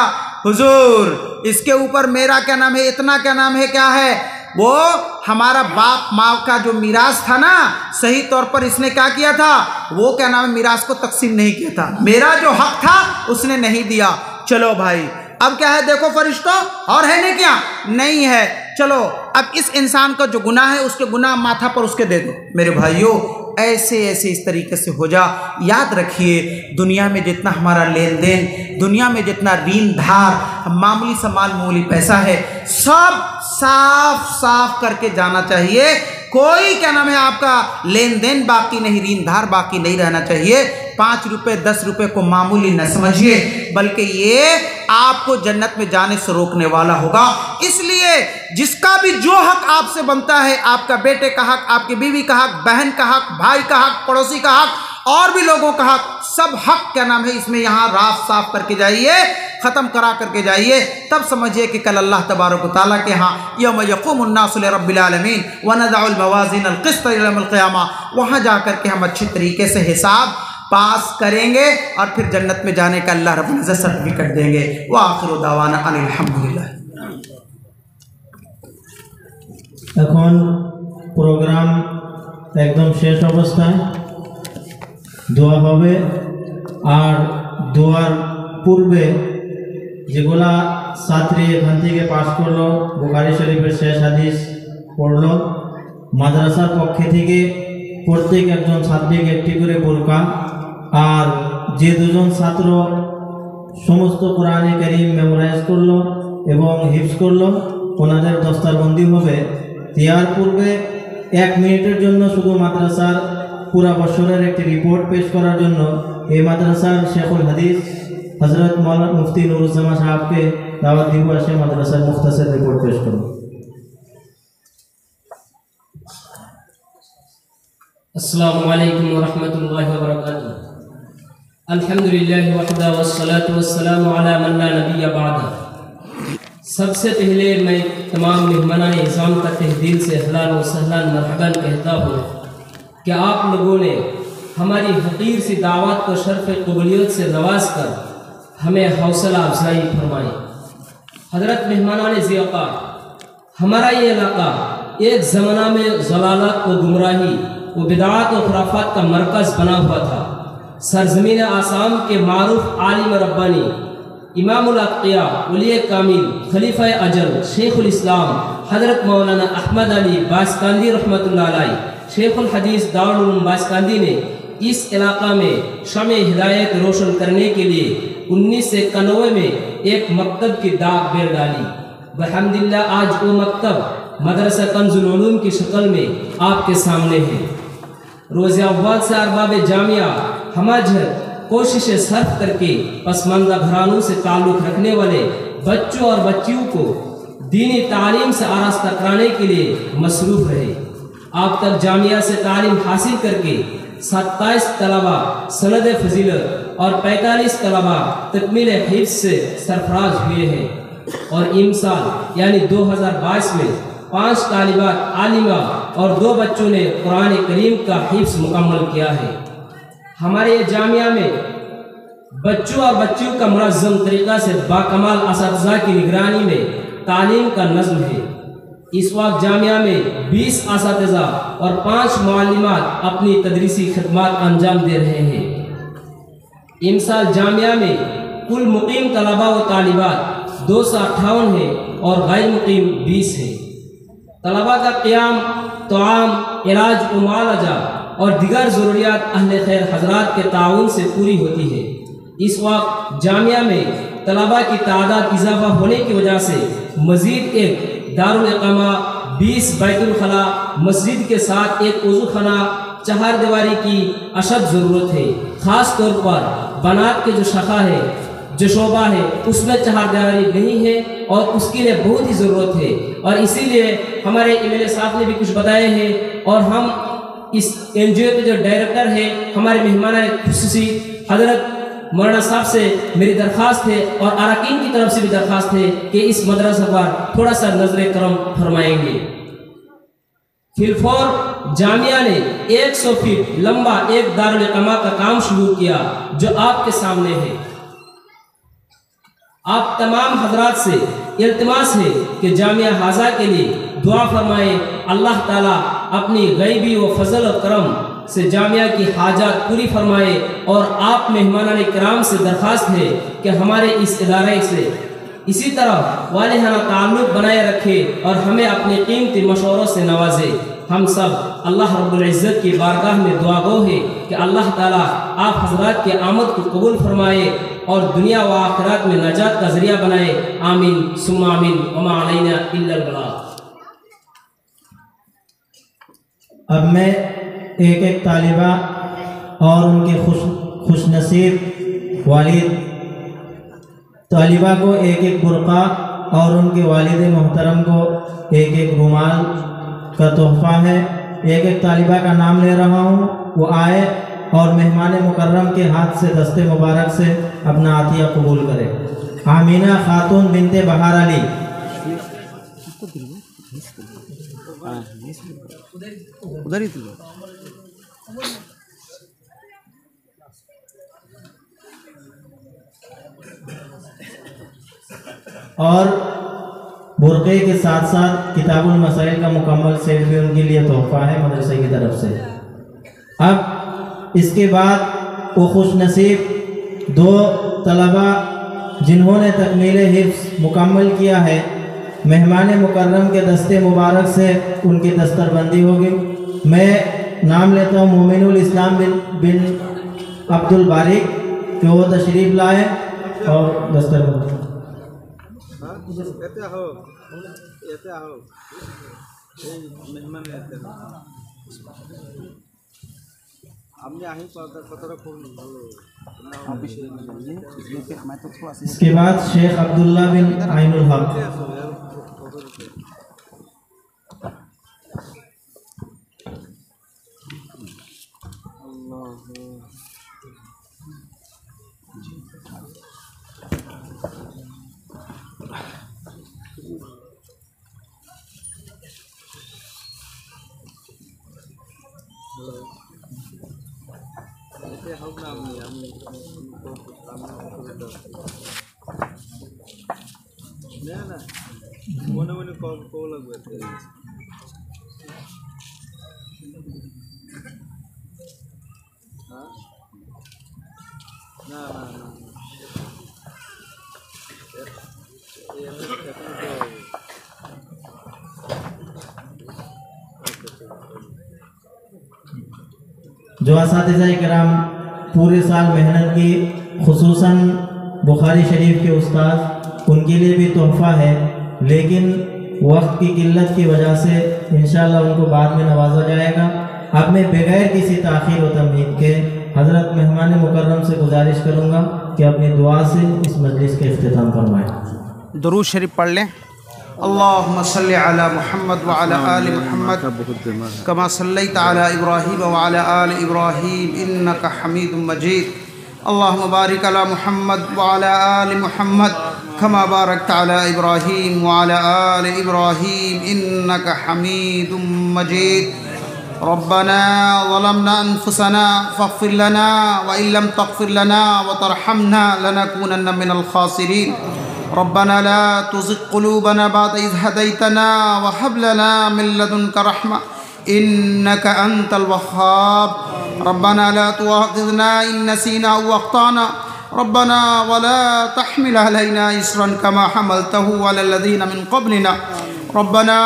हुजूर इसके ऊपर मेरा क्या नाम है इतना क्या नाम है क्या है, वो हमारा बाप माँ का जो मीरास था ना सही तौर पर इसने क्या किया था, वो क्या नाम है मीरास को तकसीम नहीं किया था, मेरा जो हक था उसने नहीं दिया। चलो भाई अब क्या है देखो फरिश्तों और है नहीं क्या, नहीं है, चलो अब इस इंसान का जो गुनाह है उसके गुनाह माथा पर उसके दे दो। मेरे भाइयों ऐसे ऐसे इस तरीके से हो जा। याद रखिए दुनिया में जितना हमारा लेन देन, दुनिया में जितना ऋण धार मामूली सा मामूली पैसा है, सब साफ साफ करके जाना चाहिए। कोई क्या नाम है आपका लेन देन बाकी नहीं, ऋण धार बाकी नहीं रहना चाहिए। 5 रुपए 10 रुपए को मामूली न समझिए, बल्कि ये आपको जन्नत में जाने से रोकने वाला होगा। इसलिए जिसका भी जो हक आपसे बनता है, आपका बेटे का हक, आपकी बीवी का हक, बहन का हक, भाई का हक, पड़ोसी का हक और भी लोगों का हक, सब हक क्या नाम है इसमें यहाँ राफ साफ करके जाइए, ख़त्म करा करके जाइए। तब समझिए कि कल अल्लाह तबारक व तआला के यहाँ यौम यक़ूमुन नासु लिरब्बिल आलमीन व नज़अुल मवाज़ीनल क़िस्त यौमल क़ियामा, वहाँ जा कर के हम अच्छे तरीके से हिसाब पास करेंगे और फिर जन्नत में जाने का अल्लाह रब्बुल इज़्ज़त सर्टिफिकेट देंगे। व आखिरु दावाना अनिल हम्दुलिल्लाह। এখন প্রোগ্রাম একদম শেষ অবস্থায়, দোয়া হবে আর দোয়ার পূর্বে যেগুলা ছাত্রী এখান থেকে পাস করলো, বুখারী শরীফের শেষ হাদিস পড়লো, মাদ্রাসার পক্ষে থেকে প্রত্যেক একজন ছাত্রীকে একটি করে বোরকা আর যে দুজন ছাত্র সমস্ত কোরআনে কারীম মেমোরাইজ করলো এবং হিফজ করলো ওনাদের দস্তারবন্দি হবে। দেওয়ার পূর্বে 1 মিনিটের জন্য শুধু মাদ্রাসার পুরা বছরের একটি রিপোর্ট পেশ করার জন্য এই মাদ্রাসার শেখুল হাদিস হযরত মাওলানা মুফতি নুরুজ্জামান সাহেবকে দাওয়াত দিব, আসে মাদ্রাসার মুখতাসর রিপোর্ট পেশ করুন। अस्सलामु अलैकुम व रहमतुल्लाहि व बरकातुहू। अल्हम्दुलिल्लाहि वहदा वस्सलातु वस्सलामु अला मन ला नबिय्य बअदा। सबसे पहले मैं तमाम मेहमानान इज़ाम का तहे दिल से अहलन व सहलन मरहबन कहता हूँ। कि आप लोगों ने हमारी हकीर सी दावत को शर्फ कबूलियत से नवाज कर हमें हौसला अफजाई फरमाई। हज़रत मेहमानान ज़ियाक़ा, हमारा ये इलाका एक ज़माना में ज़लालत व गुमराही व बिदात व खुराफात का मरकज़ बना हुआ था। सरज़मीन आसाम के मारूफ आलिम रब्बानी इमामुल अत्क़िया वली कामिल खलीफा अजल शेखुल इस्लाम हज़रत मौलाना अहमद अली बासकांदी रहमतुल्लाह अलैह शेखुल हदीस दारुल उलूम बासकांदी ने इस इलाका में शमे हिदायत रोशन करने के लिए 1991 में एक मकतब की दाग बेल डाली। अल्हम्दुलिल्लाह आज वो मकतब मदरसा कंजुल उलूम की शक्ल में आपके सामने है। रोज़ अव्वल से अरबाब जामिया हमजर कोशिश सर्फ करके पसमानदा घरानों से ताल्लुक़ रखने वाले बच्चों और बच्चियों को दीनी तालीम से आरास्ता कराने के लिए मसरूफ़ रहे। आप तक जामिया से तालीम हासिल करके 27 तलबा सनद फजीलत और 45 तलबा तकमील हिफ्ज़ से सरफराज हुए हैं और इमसाल यानी 2022 में 5 तालिबात आलिमा और 2 बच्चों ने कुरान करीम का हिफ्ज़ मुकम्मल किया है। हमारे जामिया में बच्चों और बच्चियों का मुनज़्ज़म तरीक़ा से बाकमाल असातिज़ा की निगरानी में तालीम का नज़्म है। इस वक्त जामिया में 20 असातिज़ा और 5 मुअल्लिमात अपनी तदरीसी खिदमात अंजाम दे रहे हैं। इमसाल जामिया में कुल मुकीम तलबा व तालिबात 258 है और गैर मुकीम 20 है। तलबा का क़ियाम, तआम, इलाज व मुआलजा और दिगर ज़रूरियात अहले खैर हज़रात के ताउन से पूरी होती है। इस वक्त जामिया में तलबा की तादाद इजाफा होने की वजह से मज़ीद एक दारुल इक़ामा, 20 बैतुल खला, मस्जिद के साथ एक वज़ू खाना, 4 दीवारी की अशद ज़रूरत है। ख़ास तौर पर बनात के जो शाखा है, जो शोबा है, उसमें 4 दीवारी नहीं है और उसके लिए बहुत ही ज़रूरत है। और इसीलिए हमारे एमएलए साहब ने भी कुछ बताए हैं और हम इस एनजीओ के जो डायरेक्टर है हमारे मेहमान खुसूसी हज़रत मौलाना साहब से मेरी दरख्वास्त है और अरकान की तरफ से भी दरख्वास्त है कि इस मदरसा पर थोड़ा सा नजर करम फरमाएंगे। फिलफौर जामिया ने 100 फीट लंबा एक दारुल इक़ामा का काम शुरू किया जो आपके सामने है। आप तमाम हजरात से इल्तिमास है कि जामिया हाजा के लिए दुआ फरमाए। अल्लाह ताला अपनी गैबी व फजल व करम से जामिया की हाजात पूरी फरमाए और आप मेहमानान किराम से दरख्वास्त है कि हमारे इस इदारे से इसी तरह वालिहाना ताल्लुक़ बनाए रखे और हमें अपने कीमती मशवरों से नवाजे। हम सब अल्लाह रब्बुल इज़्ज़त की बारगाह में दुआ गो है कि अल्लाह ताला आप हजरात के आमद को कबूल फरमाए और दुनिया व आखिरत में नजात का ज़रिया बनाए। आमीन सुम्मा आमीन वमा अलैना इल्लल बलाग। अब मैं एक एक तालिबा और उनके खुशनसीब वालिद तालिबा को एक एक बुर्का और उनके वालिद मोहतरम को एक एक रुमाल का तोहफ़ा है। एक एक तालिबा का नाम ले रहा हूँ, वो आए और मेहमान मुकर्रम के हाथ से दस्ते मुबारक से अपना आतिया कबूल करे। आमीना खातून बिनते बहार अली। उधर ही थी। और बुरक़े के साथ साथ किताबुल मसाइल का मुकम्मल सेट भी उनके लिए तोहफ़ा है मदरसे की तरफ से। अब इसके बाद वो खुशनसीब 2 तलबा जिन्होंने तकमील हिफ्ज़ मुकम्मल किया है, मेहमान मुकर्रम के दस्ते मुबारक से उनकी दस्तरबंदी होगी। मैं नाम लेता हूँ मोमिनुल इस्लाम बिन अब्दुल बारिक कि वो तशरीफ़ लाए और दस्तरबंदी। इसके बाद शेख अब्दुल्ला बिन आइनुल हक। हेलो। जो असातिज़ा किराम पूरे साल मेहनत की, खुसूसन बुखारी शरीफ के उस्ताद, उनके लिए भी तोहफ़ा है, लेकिन वक्त की किल्लत की वजह से इंशाअल्लाह उनको बाद में नवाजा जाएगा। अब मैं बगैर किसी ताख़ीर व तमहीद के हज़रत मेहमान मुकर्रम से गुजारिश करूँगा कि अपनी दुआ से इस मजलिस के इख्तिताम फरमाएँ। दुरूद शरीफ पढ़ लें। अल्लाहुम्मा सल्लि अला मुहम्मद व अला आलि मुहम्मद कमा सल्लैता अला इब्राहीम व अला आलि इब्राहीम इन्नका हमीदुम मजीद। अल्लाहुम्मा बारिक अला मुहम्मद व अला आलि मुहम्मद कमा बारकता अला इब्राहीम व अला आलि इब्राहीम इन्नका हमीदुम मजीद। रब्बना ज़लमना अनफुसना फ़ग़फ़िर लना व इन लम तग़फ़िर लना व तरहमना लनकूनन्ना मिनल ख़ासिरीन। रब्बना ला तुज़िग़ क़ुलूबना बअद इज़ हदैतना व हब लना मिन लदुनका रहमा इन्नका अंतल वह्हाब। रब्बना ला तुआख़िज़ना इन नसीना अव अख़्ताना रब्बना व ला तहमिल अलैना इस्रन कमा हमलतहु अलल लज़ीना मिन क़ब्लिना रब्बना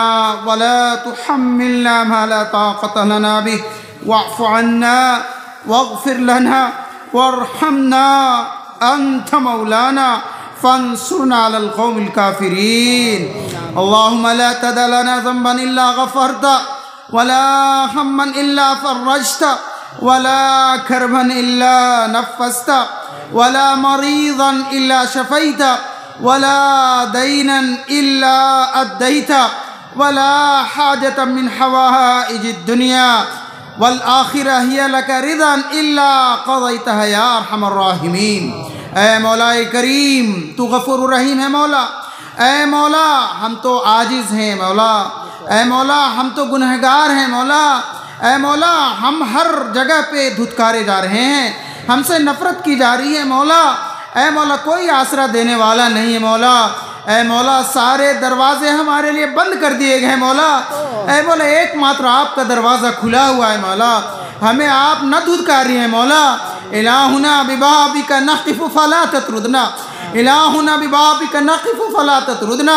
व ला तुहम्मिलना मा ला ताक़त लना बिहि वअफ़ु अन्ना वग़फ़िर लना वरहमना अंत मौलाना फ़ंसुरना अलल क़ौमिल काफ़िरीन। अल्लाहुम्मा ला तदा लना ज़ंबन इल्ला ग़फ़रता वला हम्मन इल्ला फ़र्रजता वला करबन इल्ला नफ़्फ़सता वला मरीज़न इल्ला शफ़ैता वला दैनन इल्ला अद्दैता वला हाजतन मिन हवाइजिद दुनिया वल आखिरा हिया लका रिज़न इल्ला क़ज़ैतहा या अरहमर राहिमीन। ऐ मौलाए करीम, तू गफूर रहीम है मौला। ऐ मौला, हम तो आजिज़ हैं मौला। ऐ मौला, हम तो गुनहगार हैं मौला। ऐ मौला, हम हर जगह पे धुतकारे जा रहे हैं, हमसे नफ़रत की जा रही है मौला। ऐ मौला, कोई आसरा देने वाला नहीं है मौला। ऐ मौला, सारे दरवाजे हमारे लिए बंद कर दिए गए मौला। ऐ मौला, एकमात्र आपका दरवाज़ा खुला हुआ है मौला। हमें आप न धुतकारी हैं मौला। इलाहुना बिबाबिका नक़िफ़ु फ़ला ततरुदना, इलाहुना बिबाबिका नक़िफ़ु फ़ला ततरुदना।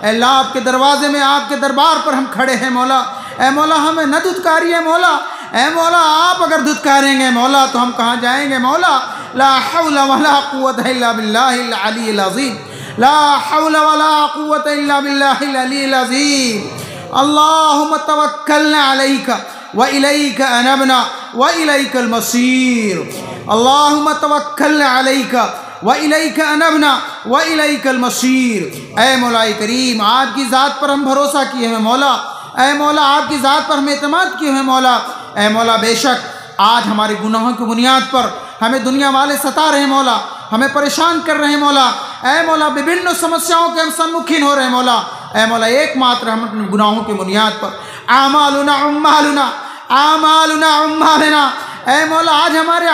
अल्लाह, आपके दरवाजे में, आपके दरबार पर हम खड़े हैं मौला। ऐ मौला, हमें न धुतकारी है मौला। ऐ मौला, आप अगर धुतकारेंगे मौला तो हम कहाँ जाएंगे मौला। ला हौला वला कुव्वता इल्ला बिल्लाहिल अलीय्यिल अज़ीम, ला हौला वला कुव्वता इल्ला बिल्लाहिल अलीय्यिल अज़ीम। अल्लाहुम्मा तवक्कलना अलैका व इलैका अनबना व इलैकल मसीर। अल्लाहुम्मा तवक्कलना अलैका व इलैका अनबना व इलैकल मसीर। ऐ मौलाए करीम, आपकी ज़ात पर हम भरोसा किए हैं मौला। ऐ मौला, आपकी ज़ात पर हम एतमाद किए हैं मौला। ऐ मौला, बेशक आज हमारे गुनाहों की बुनियाद पर हमें दुनिया वाले सता रहे मौला, हमें परेशान कर रहे हैं मौला। ऐ मौला, विभिन्न समस्याओं के हम सम्मुखीन हो रहे हैं मौला। ऐ मौला, एकमात्र हम अपने गुनाहों की बुनियाद पर आमालुना उम्मालुना आमालुना उम्मालना। ऐ मौला, आज हमारे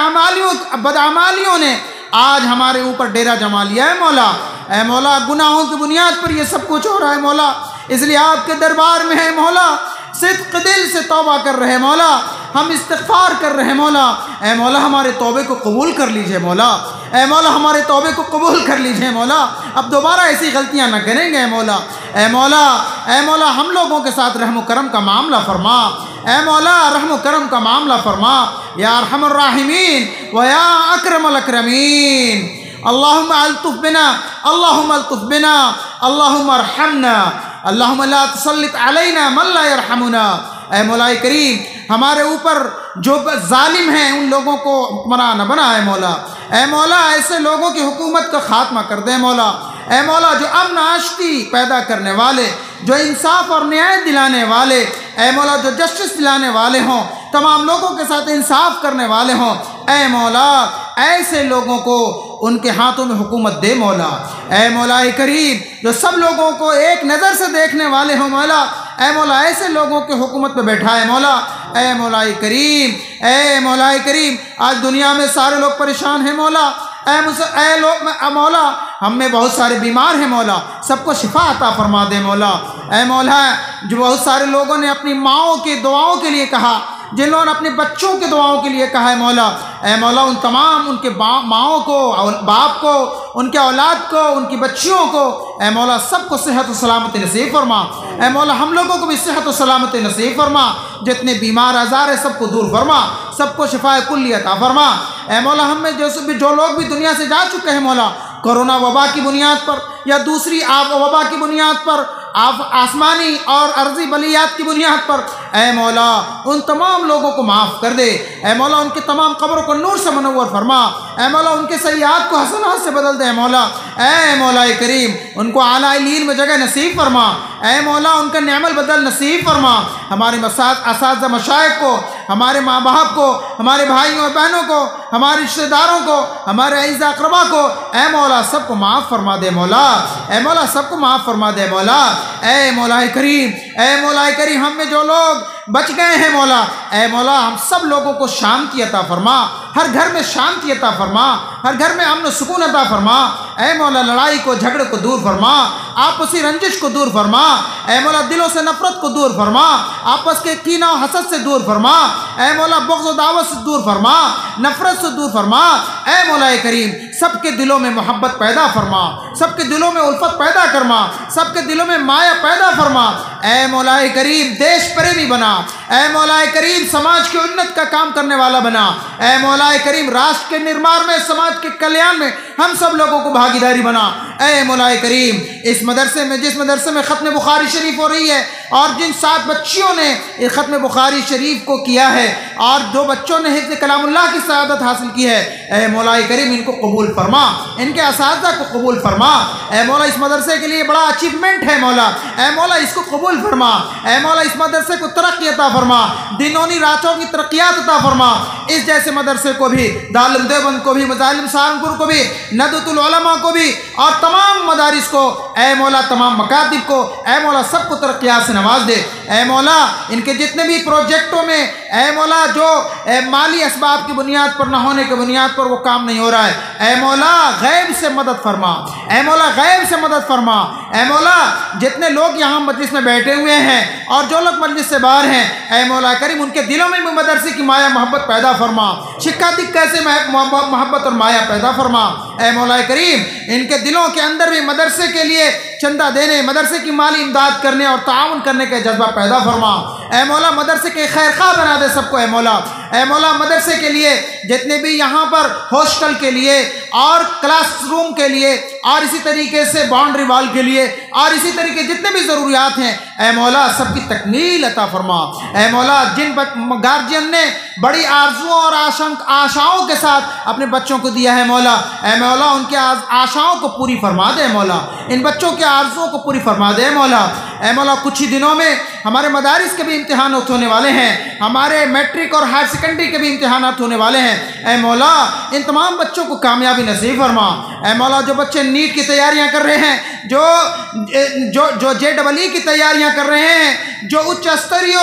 बदअमालियों ने आज हमारे ऊपर डेरा जमा लिया है मौला। ऐ मौला, गुनाहों की बुनियाद पर ये सब कुछ हो रहा है मौला। इसलिए आपके दरबार में है मौला, सिद्क़ दिल से तौबा कर रहे हैं मौला, हम इस्तिग़फ़ार कर रहे हैं मौला। ऐ मौला, हमारे तौबे को कबूल कर लीजिए मौला। ऐ मौला, हमारे तौबे को कबूल कर लीजिए मौला। अब दोबारा ऐसी गलतियां न करेंगे मौला। ऐ मौला, ऐ मौला, हम लोगों के साथ रहम करम का मामला फरमा। ऐ मौला, रहम करम का मामला फरमा या अरहमर राहिमीन व या अकरमल अकरमीन। अल्लाहुम्मा अल्तुफ़ बिना, अल्लाहुम्मा अल्तुफ़ बिना, अल्लाहुम्मा अरहमना, अल्लाहुम्मा ला तुसल्लित अलैना मन ला यरहमुना। ऐ मौलाए करीम, हमारे ऊपर जो जालिम हैं उन लोगों को हुक्मरान न बना है मौला। ऐ मौला, ऐसे लोगों की हुकूमत का खात्मा कर दे मौला। ऐ मौला, जो अमन आश्ती पैदा करने वाले, जो इंसाफ और न्याय दिलाने वाले, ऐ मौला, जो जस्टिस दिलाने वाले हों, तमाम लोगों के साथ इंसाफ करने वाले हों, ऐ मौला, ऐसे लोगों को उनके हाथों में हुकूमत दे मौला। ऐ मौलाए करीम, जो सब लोगों को एक नज़र से देखने वाले हों मौला, ऐ मौला, ऐसे लोगों के हुकूमत पे बैठा है मौला। ऐ मौलाए करीम, करीम, ए मौलाए करीम, आज दुनिया में सारे लोग परेशान हैं मौला। ए लोग मौला, हम में बहुत सारे बीमार हैं मौला, सबको शिफा अता फरमा दे मौला। ए मौला, जो बहुत सारे लोगों ने अपनी माओं की दुआओं के लिए कहा, जिन लोगों ने अपने बच्चों की दुआओं के लिए कहा है मौला, ए मौला उन तमाम उनके माओं को, बाप को, उनके औलाद को, उनकी बच्चियों को, ए मौला सबको सेहत और सलामती नसीब फरमा। ए मौला हम लोगों को भी सेहत और सलामती नसीब फरमा। जितने बीमार आजार है सबको दूर फरमा, सबको शिफाए कुल्ली अता फरमा। ए मौला हम में जो लोग भी दुनिया से जा चुके हैं मौला, कोरोना वबा की बुनियाद पर या दूसरी वबा की बुनियाद पर, आप आसमानी और अर्जी बलियात की बुनियाद पर, ए मौला उन तमाम लोगों को माफ़ कर दे। ए मौला उनके तमाम कब्रों को नूर से मनव्वर फरमा। ए मौला उनके सय्यात को हसनात से बदल दे मौला। ए मौला करीम, उनको आला इल्लीन में जगह नसीब फरमा। ए मौला उनका नेमल बदल नसीब फरमा। हमारे असातिज़ा मशाइख को, हमारे माँ बाप को, हमारे भाइयों और बहनों को, हमारे रिश्तेदारों को, हमारे अज़ीज़ अक़रबा को, ए मौला सबको माफ़ फरमा दे मौला। ए मौला सबको माफ़ फरमा दे मौला। ए मौला करीम, ए मौला करीम, हम में जो लोग बच गए हैं मौला, ए मौला हम सब लोगों को शांति अता फरमा। हर घर में शांति अता फरमा, हर घर में अमन सुकून अता फरमा। ए मौला लड़ाई को, झगड़े को दूर फरमा, आपसी रंजिश को दूर फरमा। ए मौला दिलों से नफरत को दूर फरमा, आपस के कीना और हसद से दूर फरमा। ए मौला बुग़्ज़ और दावत से दूर फरमा, नफरत से दूर फरमा। ए मौला करीम, सबके दिलों में मोहब्बत पैदा फरमा, सबके दिलों में उल्फत पैदा फरमा, सबके दिलों में माया पैदा फरमा। ए मौला करीम, देश प्रेमी बना। ए मौला करीम, समाज की उन्नत का काम करने वाला बना। ए मौला करीम, राष्ट्र के निर्माण में, समाज के कल्याण में हम सब लोगों को भागीदारी बना। ए मौला करीम, इस मदरसे में, जिस मदरसे में ख़त्म बुखारी शरीफ हो रही है और जिन 7 बच्चियों ने इस ख़त्म बुखारी शरीफ को किया है और 2 बच्चों ने हिफ्ज़ कलामुल्लाह की सआदत हासिल की है, ए मौला करीम इनको कबूल फरमा, इनके असातिज़ा को कबूल फरमा। ए मौला इस मदरसे के लिए बड़ा अचीवमेंट है मौला, ए मौला इसको कबूल फरमा। ए मौला इस मदरसे को तरक्की अता फरमा, दिनों रातों की तरक्यात अता फरमा। इस जैसे मदरसे को भी, दारुल देवबंद को भी, मजालिम सहारनपुर को भी, नदवतुल उलमा को भी और तमाम मदारिस को, ए मौला तमाम मकातिब को, ए मौला सबको तरक्यात से नवाज दे। ए मौला इनके जितने भी प्रोजेक्टों में, ए मौला जो माली असबाब की बुनियाद पर न होने की बुनियाद पर वो काम नहीं हो रहा है, ए मौला गैब से मदद फरमा। ए मौला गैब से मदद फरमा। ए मौला जितने लोग यहाँ मजलिस में बैठे हुए हैं और जो लोग मजलिस से बाहर हैं, ए मौला करीम उनके दिलों में भी मदरसे की माया मोहब्बत पैदा फरमा, शिक्काती कैसे मोहब्बत और माया पैदा फरमा। ए मौला करीम, इनके दिलों के अंदर भी मदरसे के लिए चंदा देने, मदरसे की माली इमदाद करने और ताउन करने का जज्बा पैदा फरमा। ए मौला मदरसे के खैरखा बना दे सबको। ए मौला, ए मौला मदरसे के लिए जितने भी यहाँ पर हॉस्टल के लिए और क्लासरूम के लिए और इसी तरीके से बाउंड्री वॉल के लिए और इसी तरीके जितने भी ज़रूरियात हैं, ए मौला सबकी तकमील अता फरमा। ए मौला जिन गार्जियन ने बड़ी आरजुओं और आशाओं के साथ अपने बच्चों को दिया है मौला, ए मौला उनके आशाओं को पूरी फरमा दे मौला, इन बच्चों के आरजुओं को पूरी फरमा दे मौला। ए मौला कुछ ही दिनों में हमारे मदारिस के भी इम्तिहान होने वाले हैं, हमारे मैट्रिक और हायर सेकेंडरी के भी इम्तिहान होने वाले हैं। ए मौला इन तमाम बच्चों को कामयाबी नसीब फरमा। ए मौला जो बच्चे नीट की तैयारियां कर रहे हैं, जो JEE की तैयारियां कर रहे हैं, जो उच्च स्तरीय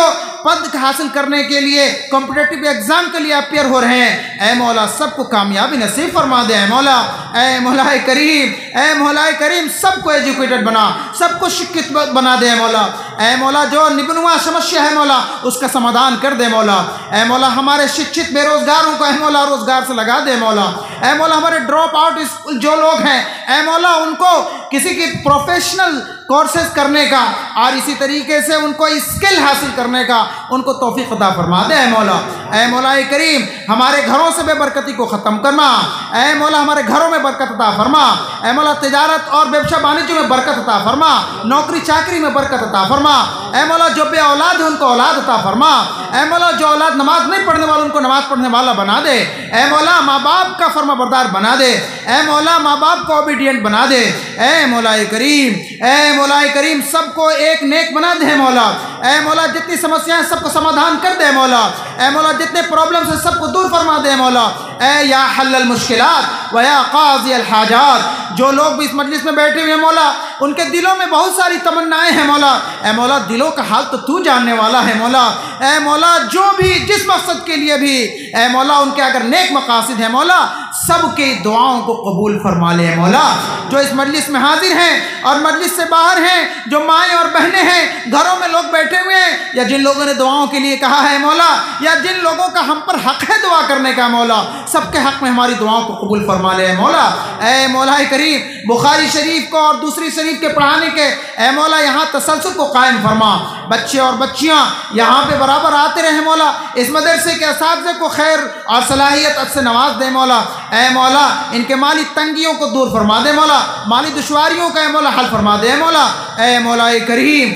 पद हासिल करने के लिए कॉम्पिटिटिव एग्जाम के लिए अपियर हो रहे हैं, ए मौला सबको कामयाबी नसीब फरमा दे। ए मौला, ए मौला करीम, ए मौला करीम सबको एजुकेटेड बना, सबको शिक्षित बना दे मौला। ए मौला जो निबनुआ समस्या है मौला उसका समाधान कर दे मौला। ए मौला हमारे शिक्षित बेरोजगारों को, ए मौला रोजगार से लगा दे मौला। ए मौला हमारे ड्रॉप आउट जो लोग हैं, ए मौला उनको किसी की प्रोफेशनल कोर्सेज करने का और इसी तरीके से उनको स्किल हासिल करने का उनको तौफीक अता फरमा दे। ए मौला, ए मौला करीम हमारे घरों से बेबरकती को ख़त्म करना। ए मौला हमारे घरों में बरकत अता फरमा। ए मौला तिजारत और व्यवसाय वाणिज्य में बरकत अता फरमा, नौकरी चाकरी में बरकत अता फरमा। ए मौला जो बे औलाद है उनको औलाद अता फरमा। ए मौला जो औलाद नमाज नहीं पढ़ने वाला उनको नमाज पढ़ने वाला बना दे। ए मौला माँ बाप का फर्माबरदार बना दे। ए मौला माँ बाप को ओबीडियंट बना दे। ए मौला करीम, ए मौला करीम सबको एक नेक बना दे मौला। ए मौला जितनी समस्याएं सबको समाधान कर दे मौला। ए मौला जितने प्रॉब्लम्स हैं सबको दूर फरमा दे मौला। ए या हल्लल मुश्किलात व या काज़ी अल हाजात। जो लोग भी इस मजलिस में बैठे हुए हैं मौला, उनके दिलों में बहुत सारी तमन्नाएं हैं मौला। ए मौला, दिलों का हाल तो तू जानने वाला है मौला। ए मौला, जो भी जिस मकसद के लिए भी ए मौला उनके अगर नेक मकासद है मौला, सबके दुआओं को कबूल फरमा ले मौला। जो इस मजलिस में हाजिर हैं और मजलिस से बाहर हैं, जो माएँ और बहनें हैं, घरों में लोग बैठे हुए हैं, या जिन लोगों ने दुआओं के लिए कहा है मौला, या जिन लोगों का हम पर हक है दुआ करने का मौला, सबके हक में हमारी दुआओं को कबूल फरमा ले मौला। ए मौला करीम, बुखारी शरीफ को और दूसरी शरीफ के पढ़ाने के ए मौला यहाँ तसलसल को कायम फरमा। बच्चे और बच्चियाँ यहाँ पे बराबर आते रहे मौला। इस मदरसे के असातिज़ा को खैर और सलाहियत से नवाज दे मौला। ए मौला, इनके माली तंगियों को दूर फरमा दे मौला, माली दुश्वारियों का ए मौला हल फरमा दे मौला। ए मौला करीम,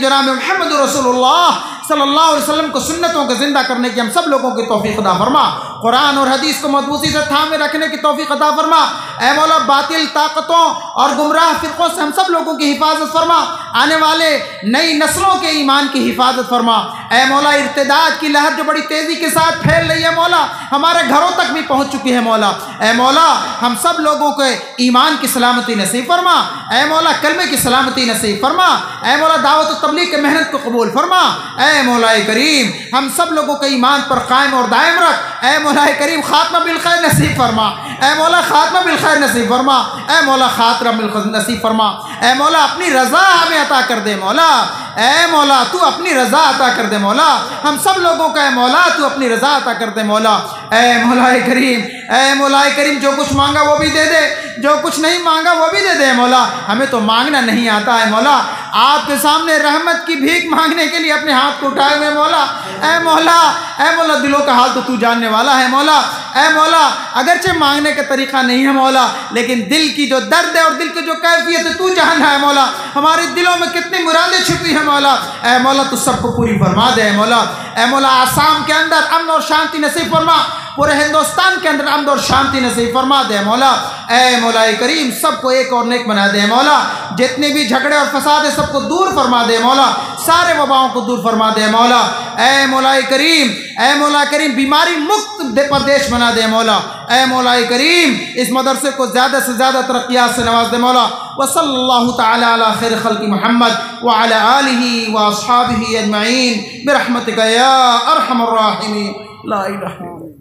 जनाब मुहम्मद रसूलुल्लाह सल्लल्लाहु अलैहि वसल्लम को सुन्नतों को ज़िंदा करने की हम सब लोगों की तौफीक अता फरमा। कुरान और हदीस को मजबूती से थामे रखने की तौफीक अता फरमा। ए मौला, बातिल ताकतों और गुमराह फ़िरक़ों से हम सब लोगों की हिफाजत फरमा। आने वाले नई नस्लों के ईमान की हिफाजत फरमा। ए मौला, इर्तिदाद की लहर जो बड़ी तेज़ी के साथ फैल रही है मौला, हमारे घरों तक भी पहुँच चुकी है मौला। ए मौला, हम सब लोगों के ईमान की सलामती नसीब फरमा। ए मौला, कलमे की सलामती नसीब फरमा। ए मौला, दावत और तबलीग के मेहनत को कबूल फरमा। ए मौला करीम, हम सब लोगों के ईमान पर कायम और दायम रख। ए मौला करीम, खात्मा बिल खैर नसीब फरमा। ए मौला, खात्मा बिल खैर नसीब फरमा। ए मौला, खात्मा बिल खैर नसीब फरमा। ए मौला, अपनी रज़ा हमें अता कर दे मौला। ए मौला, तू अपनी रज़ा अता कर दे मौला। हम सब लोगों का ए मौला तू अपनी रज़ा अता कर दे मौला। ए मौला करीम, जो कुछ मांगा वो भी दे दे, जो कुछ नहीं मांगा वो भी दे दे मौला। हमें तो मांगना नहीं आता है मौला। आपके सामने रहमत की भीख मांगने के लिए अपने हाथ को उठाए हुए मौला। ए मौला, दिलों का हाल तो तू जानने वाला है मौला। ए मौला, अगरचे मांगने का तरीका नहीं है मौला, लेकिन दिल की जो दर्द है और दिल की जो कैफियत है तू जानना है मौला। हमारे दिलों में कितनी मुरादें छुपी है मौला। ए मौला, तू सबको पूरी फरमा दे मौला। ए मौला, आसाम के अंदर अमन और शांति नसीब फरमा। पूरे हिंदुस्तान के अंदर अमन और शांति नसीब फरमा दे मौला। ए मौला करीम, सबको एक और नेक बना दे मौला। जितने भी झगड़े और फसाद है सबको दूर फरमा दे मौला। सारे वबाओं को दूर फरमा दे मौला। ए मौला करीम, बीमारी मुक्त प्रदेश बना दे मौला। ए मौला करीम, इस मदरसे को ज़्यादा से ज़्यादा तरक्यात से नवाज दे मौला। व सल्लल्लाहु तआला अला खैर खल्क़ि मुहम्मद व अला आलिहि व अस्हाबिहि अजमईन बिरहमतिका या अरहमर राहिमीन। ला इलाहा इल्लल्लाह।